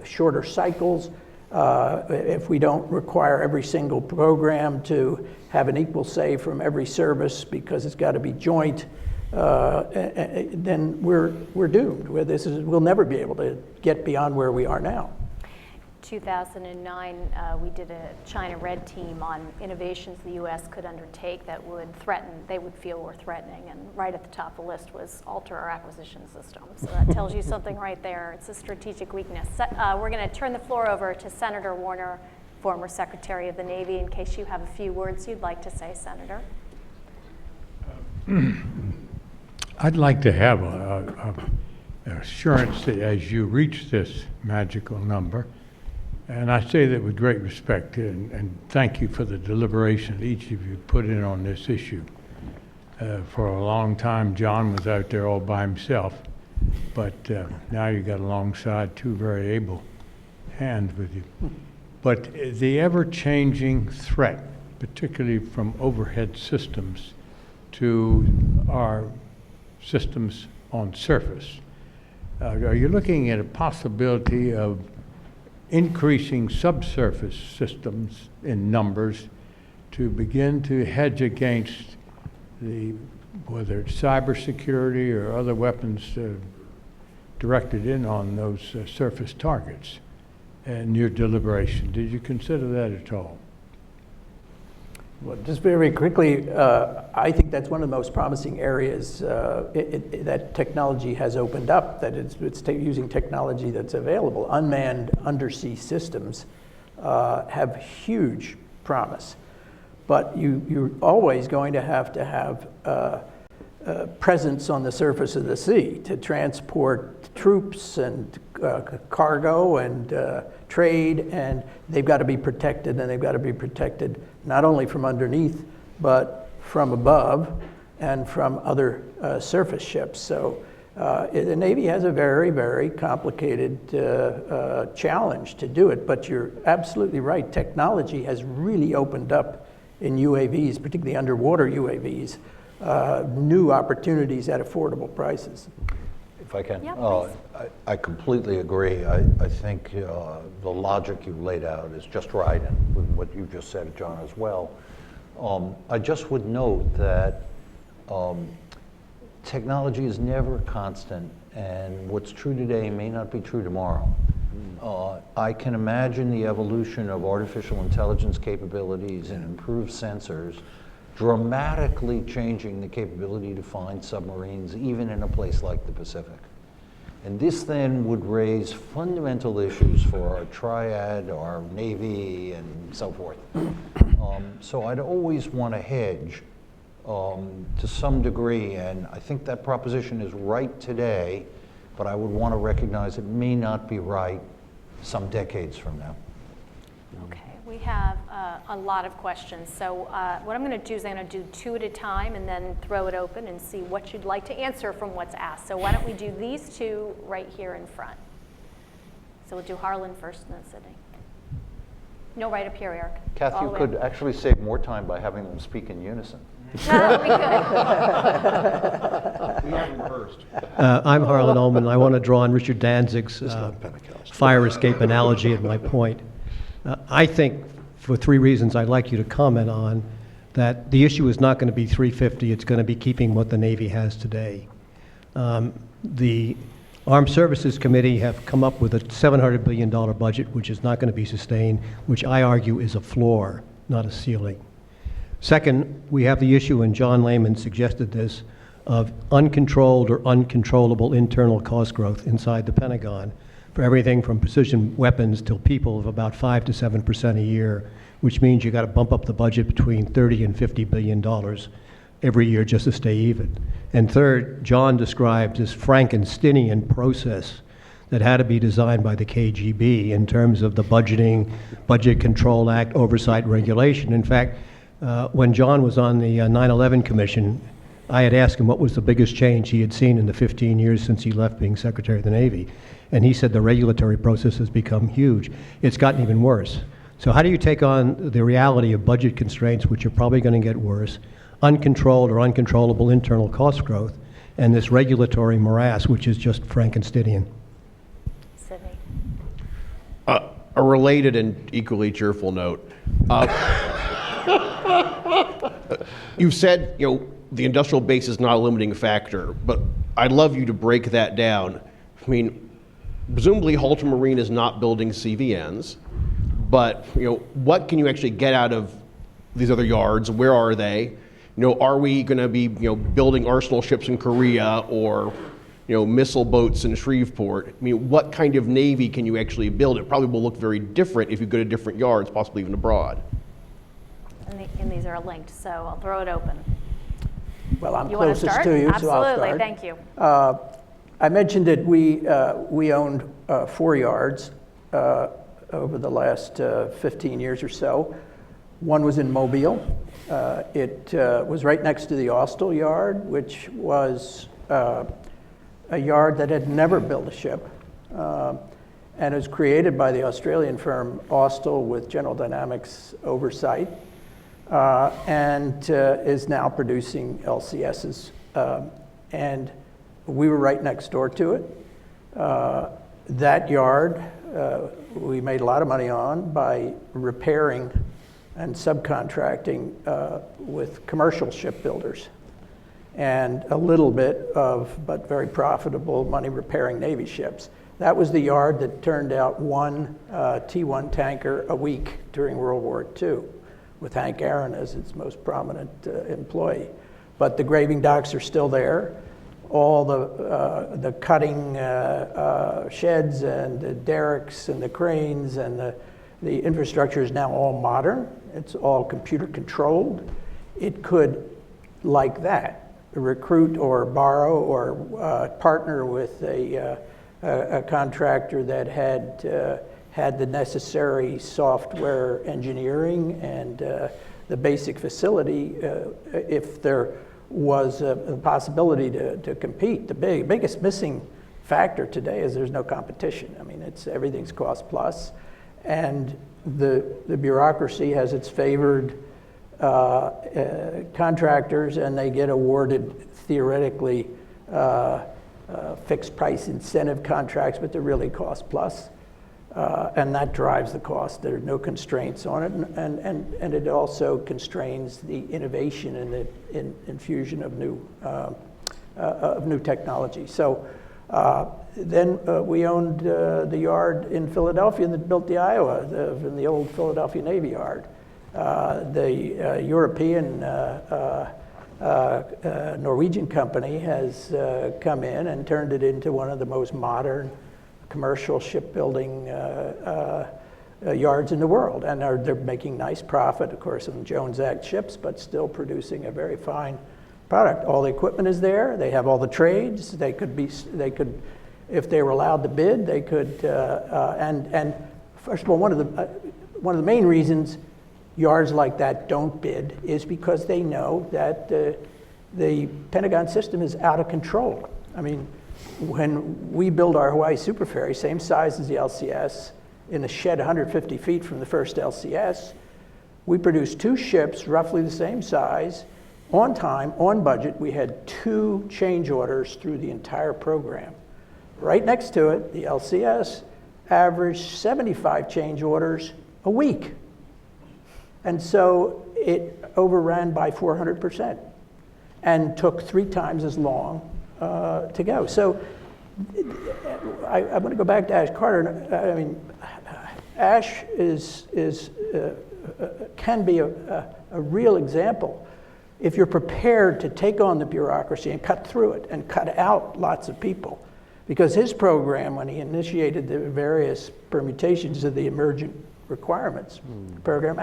shorter cycles, if we don't require every single program to have an equal say from every service because it's got to be joint, then we're doomed. We'll never be able to get beyond where we are now. 2009, we did a China Red Team on innovations the U.S. could undertake that would they would feel were threatening, and right at the top of the list was alter our acquisition system. So that tells you something right there. It's a strategic weakness. We're going to turn the floor over to Senator Warner, former Secretary of the Navy, in case you have a few words you'd like to say, Senator. I'd like to have an assurance that as you reach this magical number, and I say that with great respect, and thank you for the deliberation that each of you put in on this issue. For a long time, John was out there all by himself, but now you got alongside 2 very able hands with you. But the ever-changing threat, particularly from overhead systems to our systems on surface. Are you looking at a possibility of increasing subsurface systems in numbers to begin to hedge against whether it's cybersecurity or other weapons directed in on those surface targets? In your deliberation, did you consider that at all? Well, just very quickly, I think that's one of the most promising areas that technology has opened up, that it's using technology that's available. Unmanned undersea systems have huge promise, but you're always going to have presence on the surface of the sea to transport troops and cargo and trade, and they've got to be protected, and they've got to be protected not only from underneath, but from above and from other surface ships. So the Navy has a very, very complicated challenge to do it, but you're absolutely right. Technology has really opened up in UAVs, particularly underwater UAVs, new opportunities at affordable prices. If I can, Yeah, please. I completely agree. I think the logic you laid out is just right, and with what you just said, John, as well. I just would note that technology is never constant, and what's true today may not be true tomorrow. I can imagine the evolution of artificial intelligence capabilities and improved sensors dramatically changing the capability to find submarines, even in a place like the Pacific. And this then would raise fundamental issues for our triad, our Navy, and so forth. So I'd always want to hedge to some degree, and I think that proposition is right today, but I would want to recognize it may not be right some decades from now. Okay, we have a lot of questions. So what I'm going to do is I'm going to do two at a time and then throw it open and see what you'd like to answer from what's asked. So why don't we do these two right here in front? So we'll do Harlan first and then Sydney. No, right up here, Eric. Kath, All you the way could up. actually save more time by having them speak in unison. No, we could. I'm Harlan Ullman. I want to draw on Richard Danzig's not Pentecost. fire escape analogy at my point. I think, for three reasons I'd like you to comment on, that the issue is not going to be 350, it's going to be keeping what the Navy has today. The Armed Services Committee have come up with a $700 billion budget, which is not going to be sustained, which I argue is a floor, not a ceiling. Second, we have the issue, and John Lehman suggested this, of uncontrolled or uncontrollable internal cost growth inside the Pentagon for everything from precision weapons till people of about 5 to 7% a year, which means you got to bump up the budget between $30 and $50 billion every year just to stay even. And third, John described this Frankensteinian process that had to be designed by the KGB in terms of the budgeting, Budget Control Act, oversight, regulation. In fact, when John was on the 9/11 Commission, I had asked him what was the biggest change he had seen in the 15 years since he left being Secretary of the Navy. And he said the regulatory process has become huge. It's gotten even worse. So how do you take on the reality of budget constraints, which are probably going to get worse, uncontrolled or uncontrollable internal cost growth, and this regulatory morass, which is just Frankensteinian? Sydney. A related and equally cheerful note. You've said, the industrial base is not a limiting factor, but I'd love you to break that down. I mean, presumably Halter Marine is not building CVNs, but what can you actually get out of these other yards? Where are they? Are we going to be building arsenal ships in Korea or missile boats in Shreveport? I mean, what kind of Navy can you actually build? It probably will look very different if you go to different yards, possibly even abroad. And these are linked, so I'll throw it open. Well, I'm You want to closest start? to you, so I'll Absolutely, start. thank you. I mentioned that we owned 4 yards over the last 15 years or so. One was in Mobile. It was right next to the Austell yard, which was a yard that had never built a ship, and was created by the Australian firm Austell with General Dynamics oversight. and is now producing LCSs. And we were right next door to it. That yard, we made a lot of money on by repairing and subcontracting with commercial shipbuilders, and a little bit of, but very profitable money repairing Navy ships. That was the yard that turned out one T-1 tanker a week during World War II, with Hank Aaron as its most prominent employee. But the graving docks are still there. All the cutting sheds and the derricks and the cranes and the infrastructure is now all modern. It's all computer controlled. It could, like that, recruit or borrow or partner with a contractor that had the necessary software engineering and the basic facility if there was a possibility to compete. The biggest missing factor today is there's no competition. I mean, everything's cost plus, and the bureaucracy has its favored contractors, and they get awarded theoretically fixed price incentive contracts, but they're really cost plus. And that drives the cost. There are no constraints on it, and it also constrains the innovation and the infusion of new technology. So then we owned the yard in Philadelphia that built the Iowa, in the old Philadelphia Navy Yard. The European Norwegian company has come in and turned it into one of the most modern commercial shipbuilding yards in the world, and they're making nice profit, of course, on Jones Act ships, but still producing a very fine product. All the equipment is there. They have all the trades. They could, if they were allowed to bid, they could. And first of all, one of the main reasons yards like that don't bid is because they know that the Pentagon system is out of control. I mean, when we build our Hawaii Super Ferry, same size as the LCS, in a shed 150 feet from the first LCS, we produced 2 ships roughly the same size, on time, on budget. We had 2 change orders through the entire program. Right next to it, the LCS averaged 75 change orders a week. And so it overran by 400% and took 3 times as long to go. So I want to go back to Ash Carter. I mean, Ash can be a real example if you're prepared to take on the bureaucracy and cut through it and cut out lots of people. Because his program, when he initiated the various permutations of the emergent requirements program,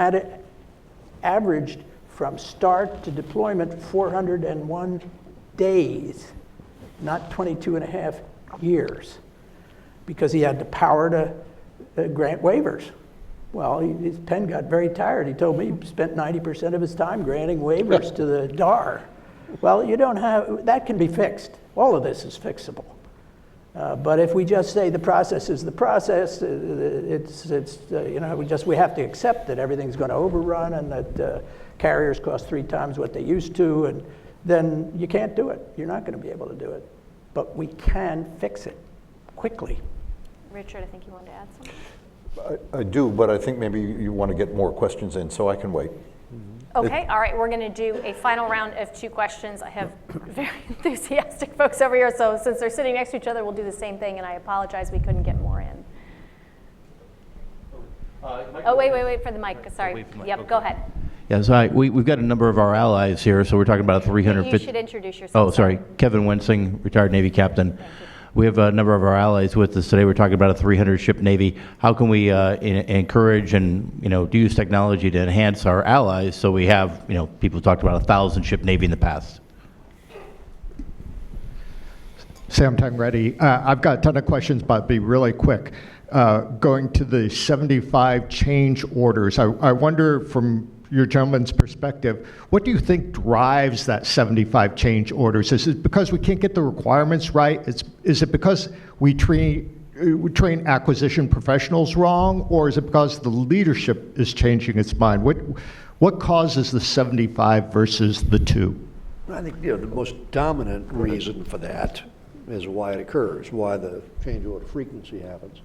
averaged from start to deployment 401 days, not 22 and a half years, because he had the power to grant waivers. Well, his pen got very tired. He told me he spent 90% of his time granting waivers to the DAR. Well, you don't have, that can be fixed. All of this is fixable. But if we just say the process is the process, we have to accept that everything's going to overrun and that carriers cost 3 times what they used to, and then you can't do it. You're not going to be able to do it. But we can fix it quickly. Richard, I think you wanted to add something. I do, but I think maybe you want to get more questions in, so I can wait. Okay, all right, we're going to do a final round of 2 questions. I have very enthusiastic folks over here, so since they're sitting next to each other, we'll do the same thing, and I apologize we couldn't get more in. Oh, wait for the mic, sorry. Yep, okay. Go ahead. Yeah, so we've got a number of our allies here, so we're talking about a 350... You should introduce yourself. Oh, sorry. Kevin Wensing, retired Navy captain. We have a number of our allies with us today. We're talking about a 300-ship Navy. How can we encourage and use technology to enhance our allies so we have, people talked about a 1,000-ship Navy in the past? Sam Tangredi. I've got a ton of questions, but I'll be really quick. Going to the 75 change orders, I wonder from your gentleman's perspective, what do you think drives that 75 change orders? Is it because we can't get the requirements right? Is it because we treat train acquisition professionals wrong, or is it because the leadership is changing its mind? What causes the 75 versus the 2? I think, the most dominant reason for that is why it occurs, why the change order frequency happens,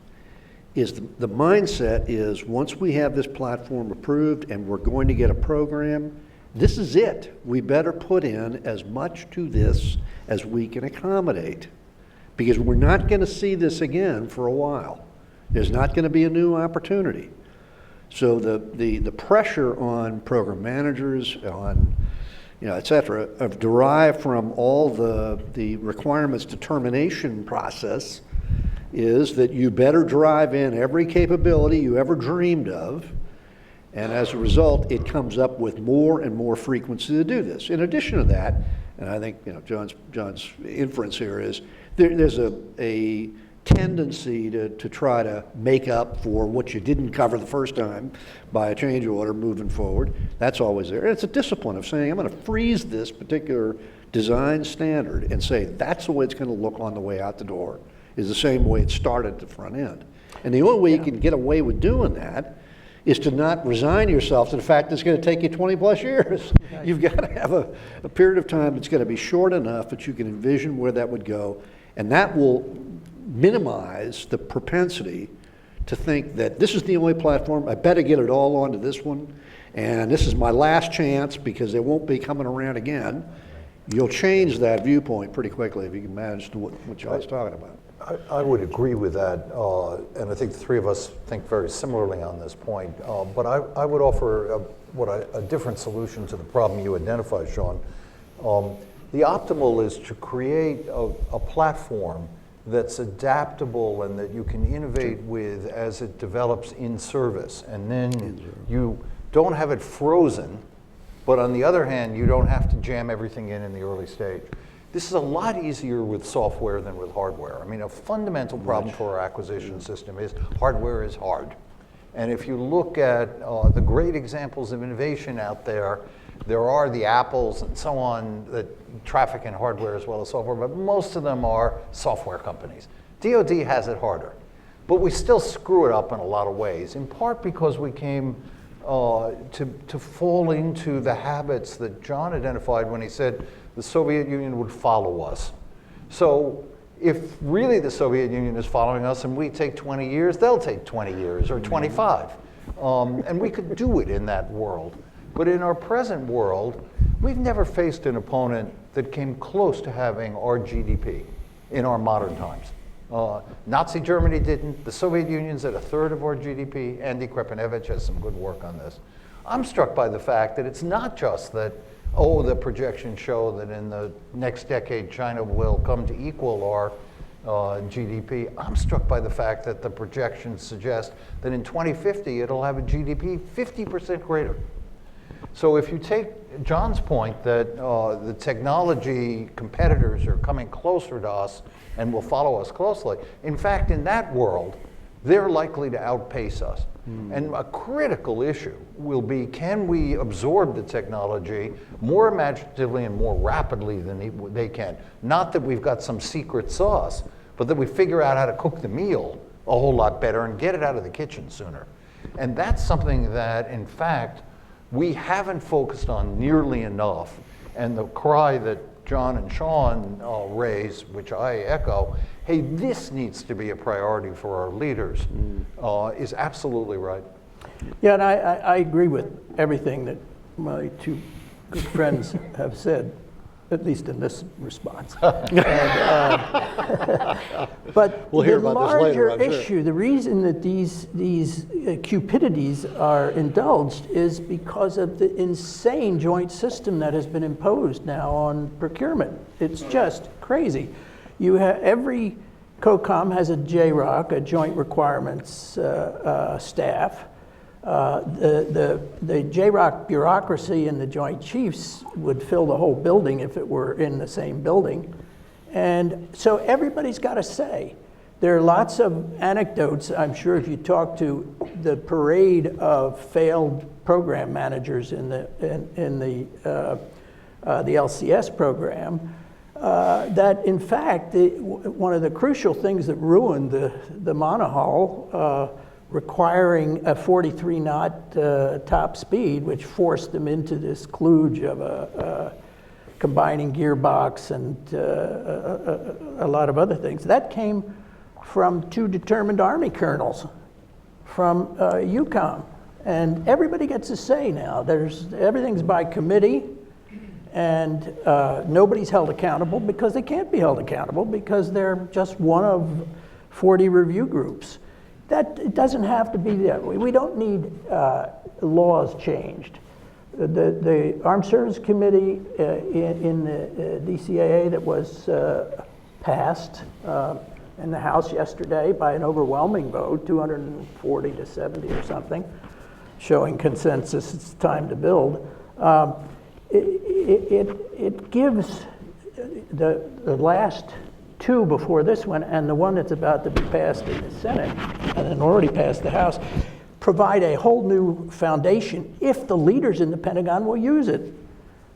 is the mindset is once we have this platform approved and we're going to get a program, this is it. We better put in as much to this as we can accommodate, because we're not going to see this again for a while. There's not going to be a new opportunity. So the pressure on program managers, on et cetera, are derived from all the requirements determination process is that you better drive in every capability you ever dreamed of, and as a result, it comes up with more and more frequency to do this. In addition to that, and I think John's inference here is there's a tendency to try to make up for what you didn't cover the first time by a change order moving forward. That's always there. And it's a discipline of saying, I'm going to freeze this particular design standard and say that's the way it's going to look on the way out the door, is the same way it started at the front end. And the only way you can get away with doing that is to not resign yourself to the fact that it's going to take you 20 plus years. You've got to have a period of time that's going to be short enough that you can envision where that would go, and that will minimize the propensity to think that this is the only platform, I better get it all onto this one, and this is my last chance because they won't be coming around again. You'll change that viewpoint pretty quickly if you can manage to what John's talking about. I would agree with that, and I think the three of us think very similarly on this point, but I would offer a different solution to the problem you identified, Sean. The optimal is to create a platform that's adaptable and that you can innovate with as it develops in service. And then you don't have it frozen, but on the other hand, you don't have to jam everything in the early stage. This is a lot easier with software than with hardware. I mean, a fundamental problem for our acquisition system is hardware is hard. And if you look at the great examples of innovation out there, there are the Apples and so on that traffic in hardware as well as software, but most of them are software companies. DoD has it harder, but we still screw it up in a lot of ways, in part because we came to fall into the habits that John identified when he said the Soviet Union would follow us. So if really the Soviet Union is following us and we take 20 years, they'll take 20 years or 25. And we could do it in that world. But in our present world, we've never faced an opponent that came close to having our GDP in our modern times. Nazi Germany didn't. The Soviet Union's at 1/3 of our GDP. Andy Krepenevich has some good work on this. I'm struck by the fact that it's not just that, the projections show that in the next decade China will come to equal our GDP. I'm struck by the fact that the projections suggest that in 2050 it'll have a GDP 50% greater. So if you take John's point that the technology competitors are coming closer to us and will follow us closely, in fact, in that world, they're likely to outpace us. And a critical issue will be, can we absorb the technology more imaginatively and more rapidly than they can? Not that we've got some secret sauce, but that we figure out how to cook the meal a whole lot better and get it out of the kitchen sooner. And that's something that, in fact, we haven't focused on nearly enough. And the cry that John and Sean raise, which I echo, hey, this needs to be a priority for our leaders, is absolutely right. Yeah, and I agree with everything that my two good friends have said, at least in this response. But We'll hear the about this later, larger I'm sure. issue, the reason that these cupidities are indulged is because of the insane joint system that has been imposed now on procurement. It's just crazy. You have every COCOM has a JROC, a Joint Requirements staff. The JROC bureaucracy and the Joint Chiefs would fill the whole building if it were in the same building. And so everybody's got a say. There are lots of anecdotes. I'm sure if you talk to the parade of failed program managers in the LCS program, that in fact, one of the crucial things that ruined the monohull, requiring a 43 knot top speed, which forced them into this kludge of a combining gearbox and a lot of other things. That came from 2 determined Army colonels from EUCOM. And everybody gets a say now. Everything's by committee, and nobody's held accountable because they can't be held accountable because they're just one of 40 review groups. It doesn't have to be that way. We don't need laws changed. The Armed Services Committee in the DCAA that was passed in the House yesterday by an overwhelming vote, 240 to 70 or something, showing consensus it's time to build. It gives the last 2 before this one and the one that's about to be passed in the Senate and then already passed the House, provide a whole new foundation if the leaders in the Pentagon will use it,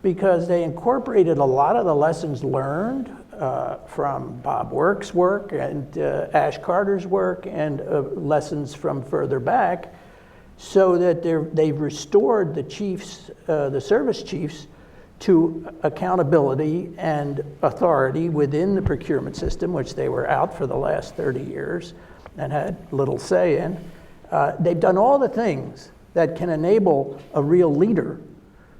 because they incorporated a lot of the lessons learned from Bob Work's work and Ash Carter's work and lessons from further back, so that they've restored the chiefs, the service chiefs, to accountability and authority within the procurement system, which they were out for the last 30 years and had little say in. They've done all the things that can enable a real leader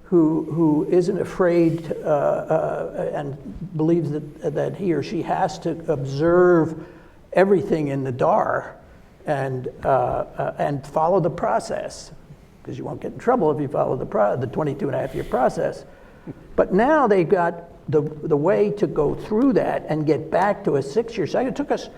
who isn't afraid and believes that he or she has to observe everything in the DAR and follow the process, because you won't get in trouble if you follow the 22.5-year process. But now they've got the way to go through that and get back to a 6-year cycle. It took us,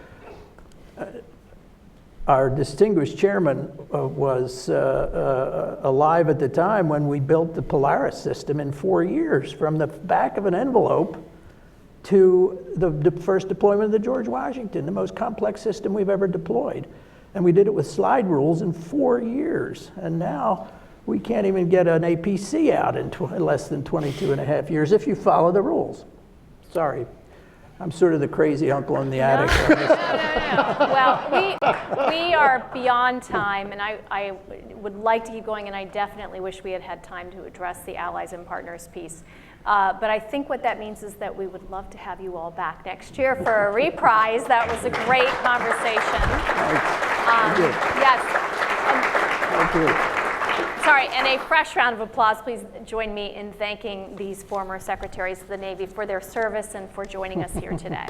our distinguished chairman was alive at the time when we built the Polaris system in 4 years, from the back of an envelope to the first deployment of the George Washington, the most complex system we've ever deployed. And we did it with slide rules in 4 years. And now we can't even get an APC out in less than 22.5 years if you follow the rules. Sorry, I'm sort of the crazy uncle in the attic. No. Well, we are beyond time, and I would like to keep going, and I definitely wish we had had time to address the allies and partners piece. But I think what that means is that we would love to have you all back next year for a reprise. That was a great conversation. Yes. Thank you. Sorry, and a fresh round of applause. Please join me in thanking these former secretaries of the Navy for their service and for joining us here today.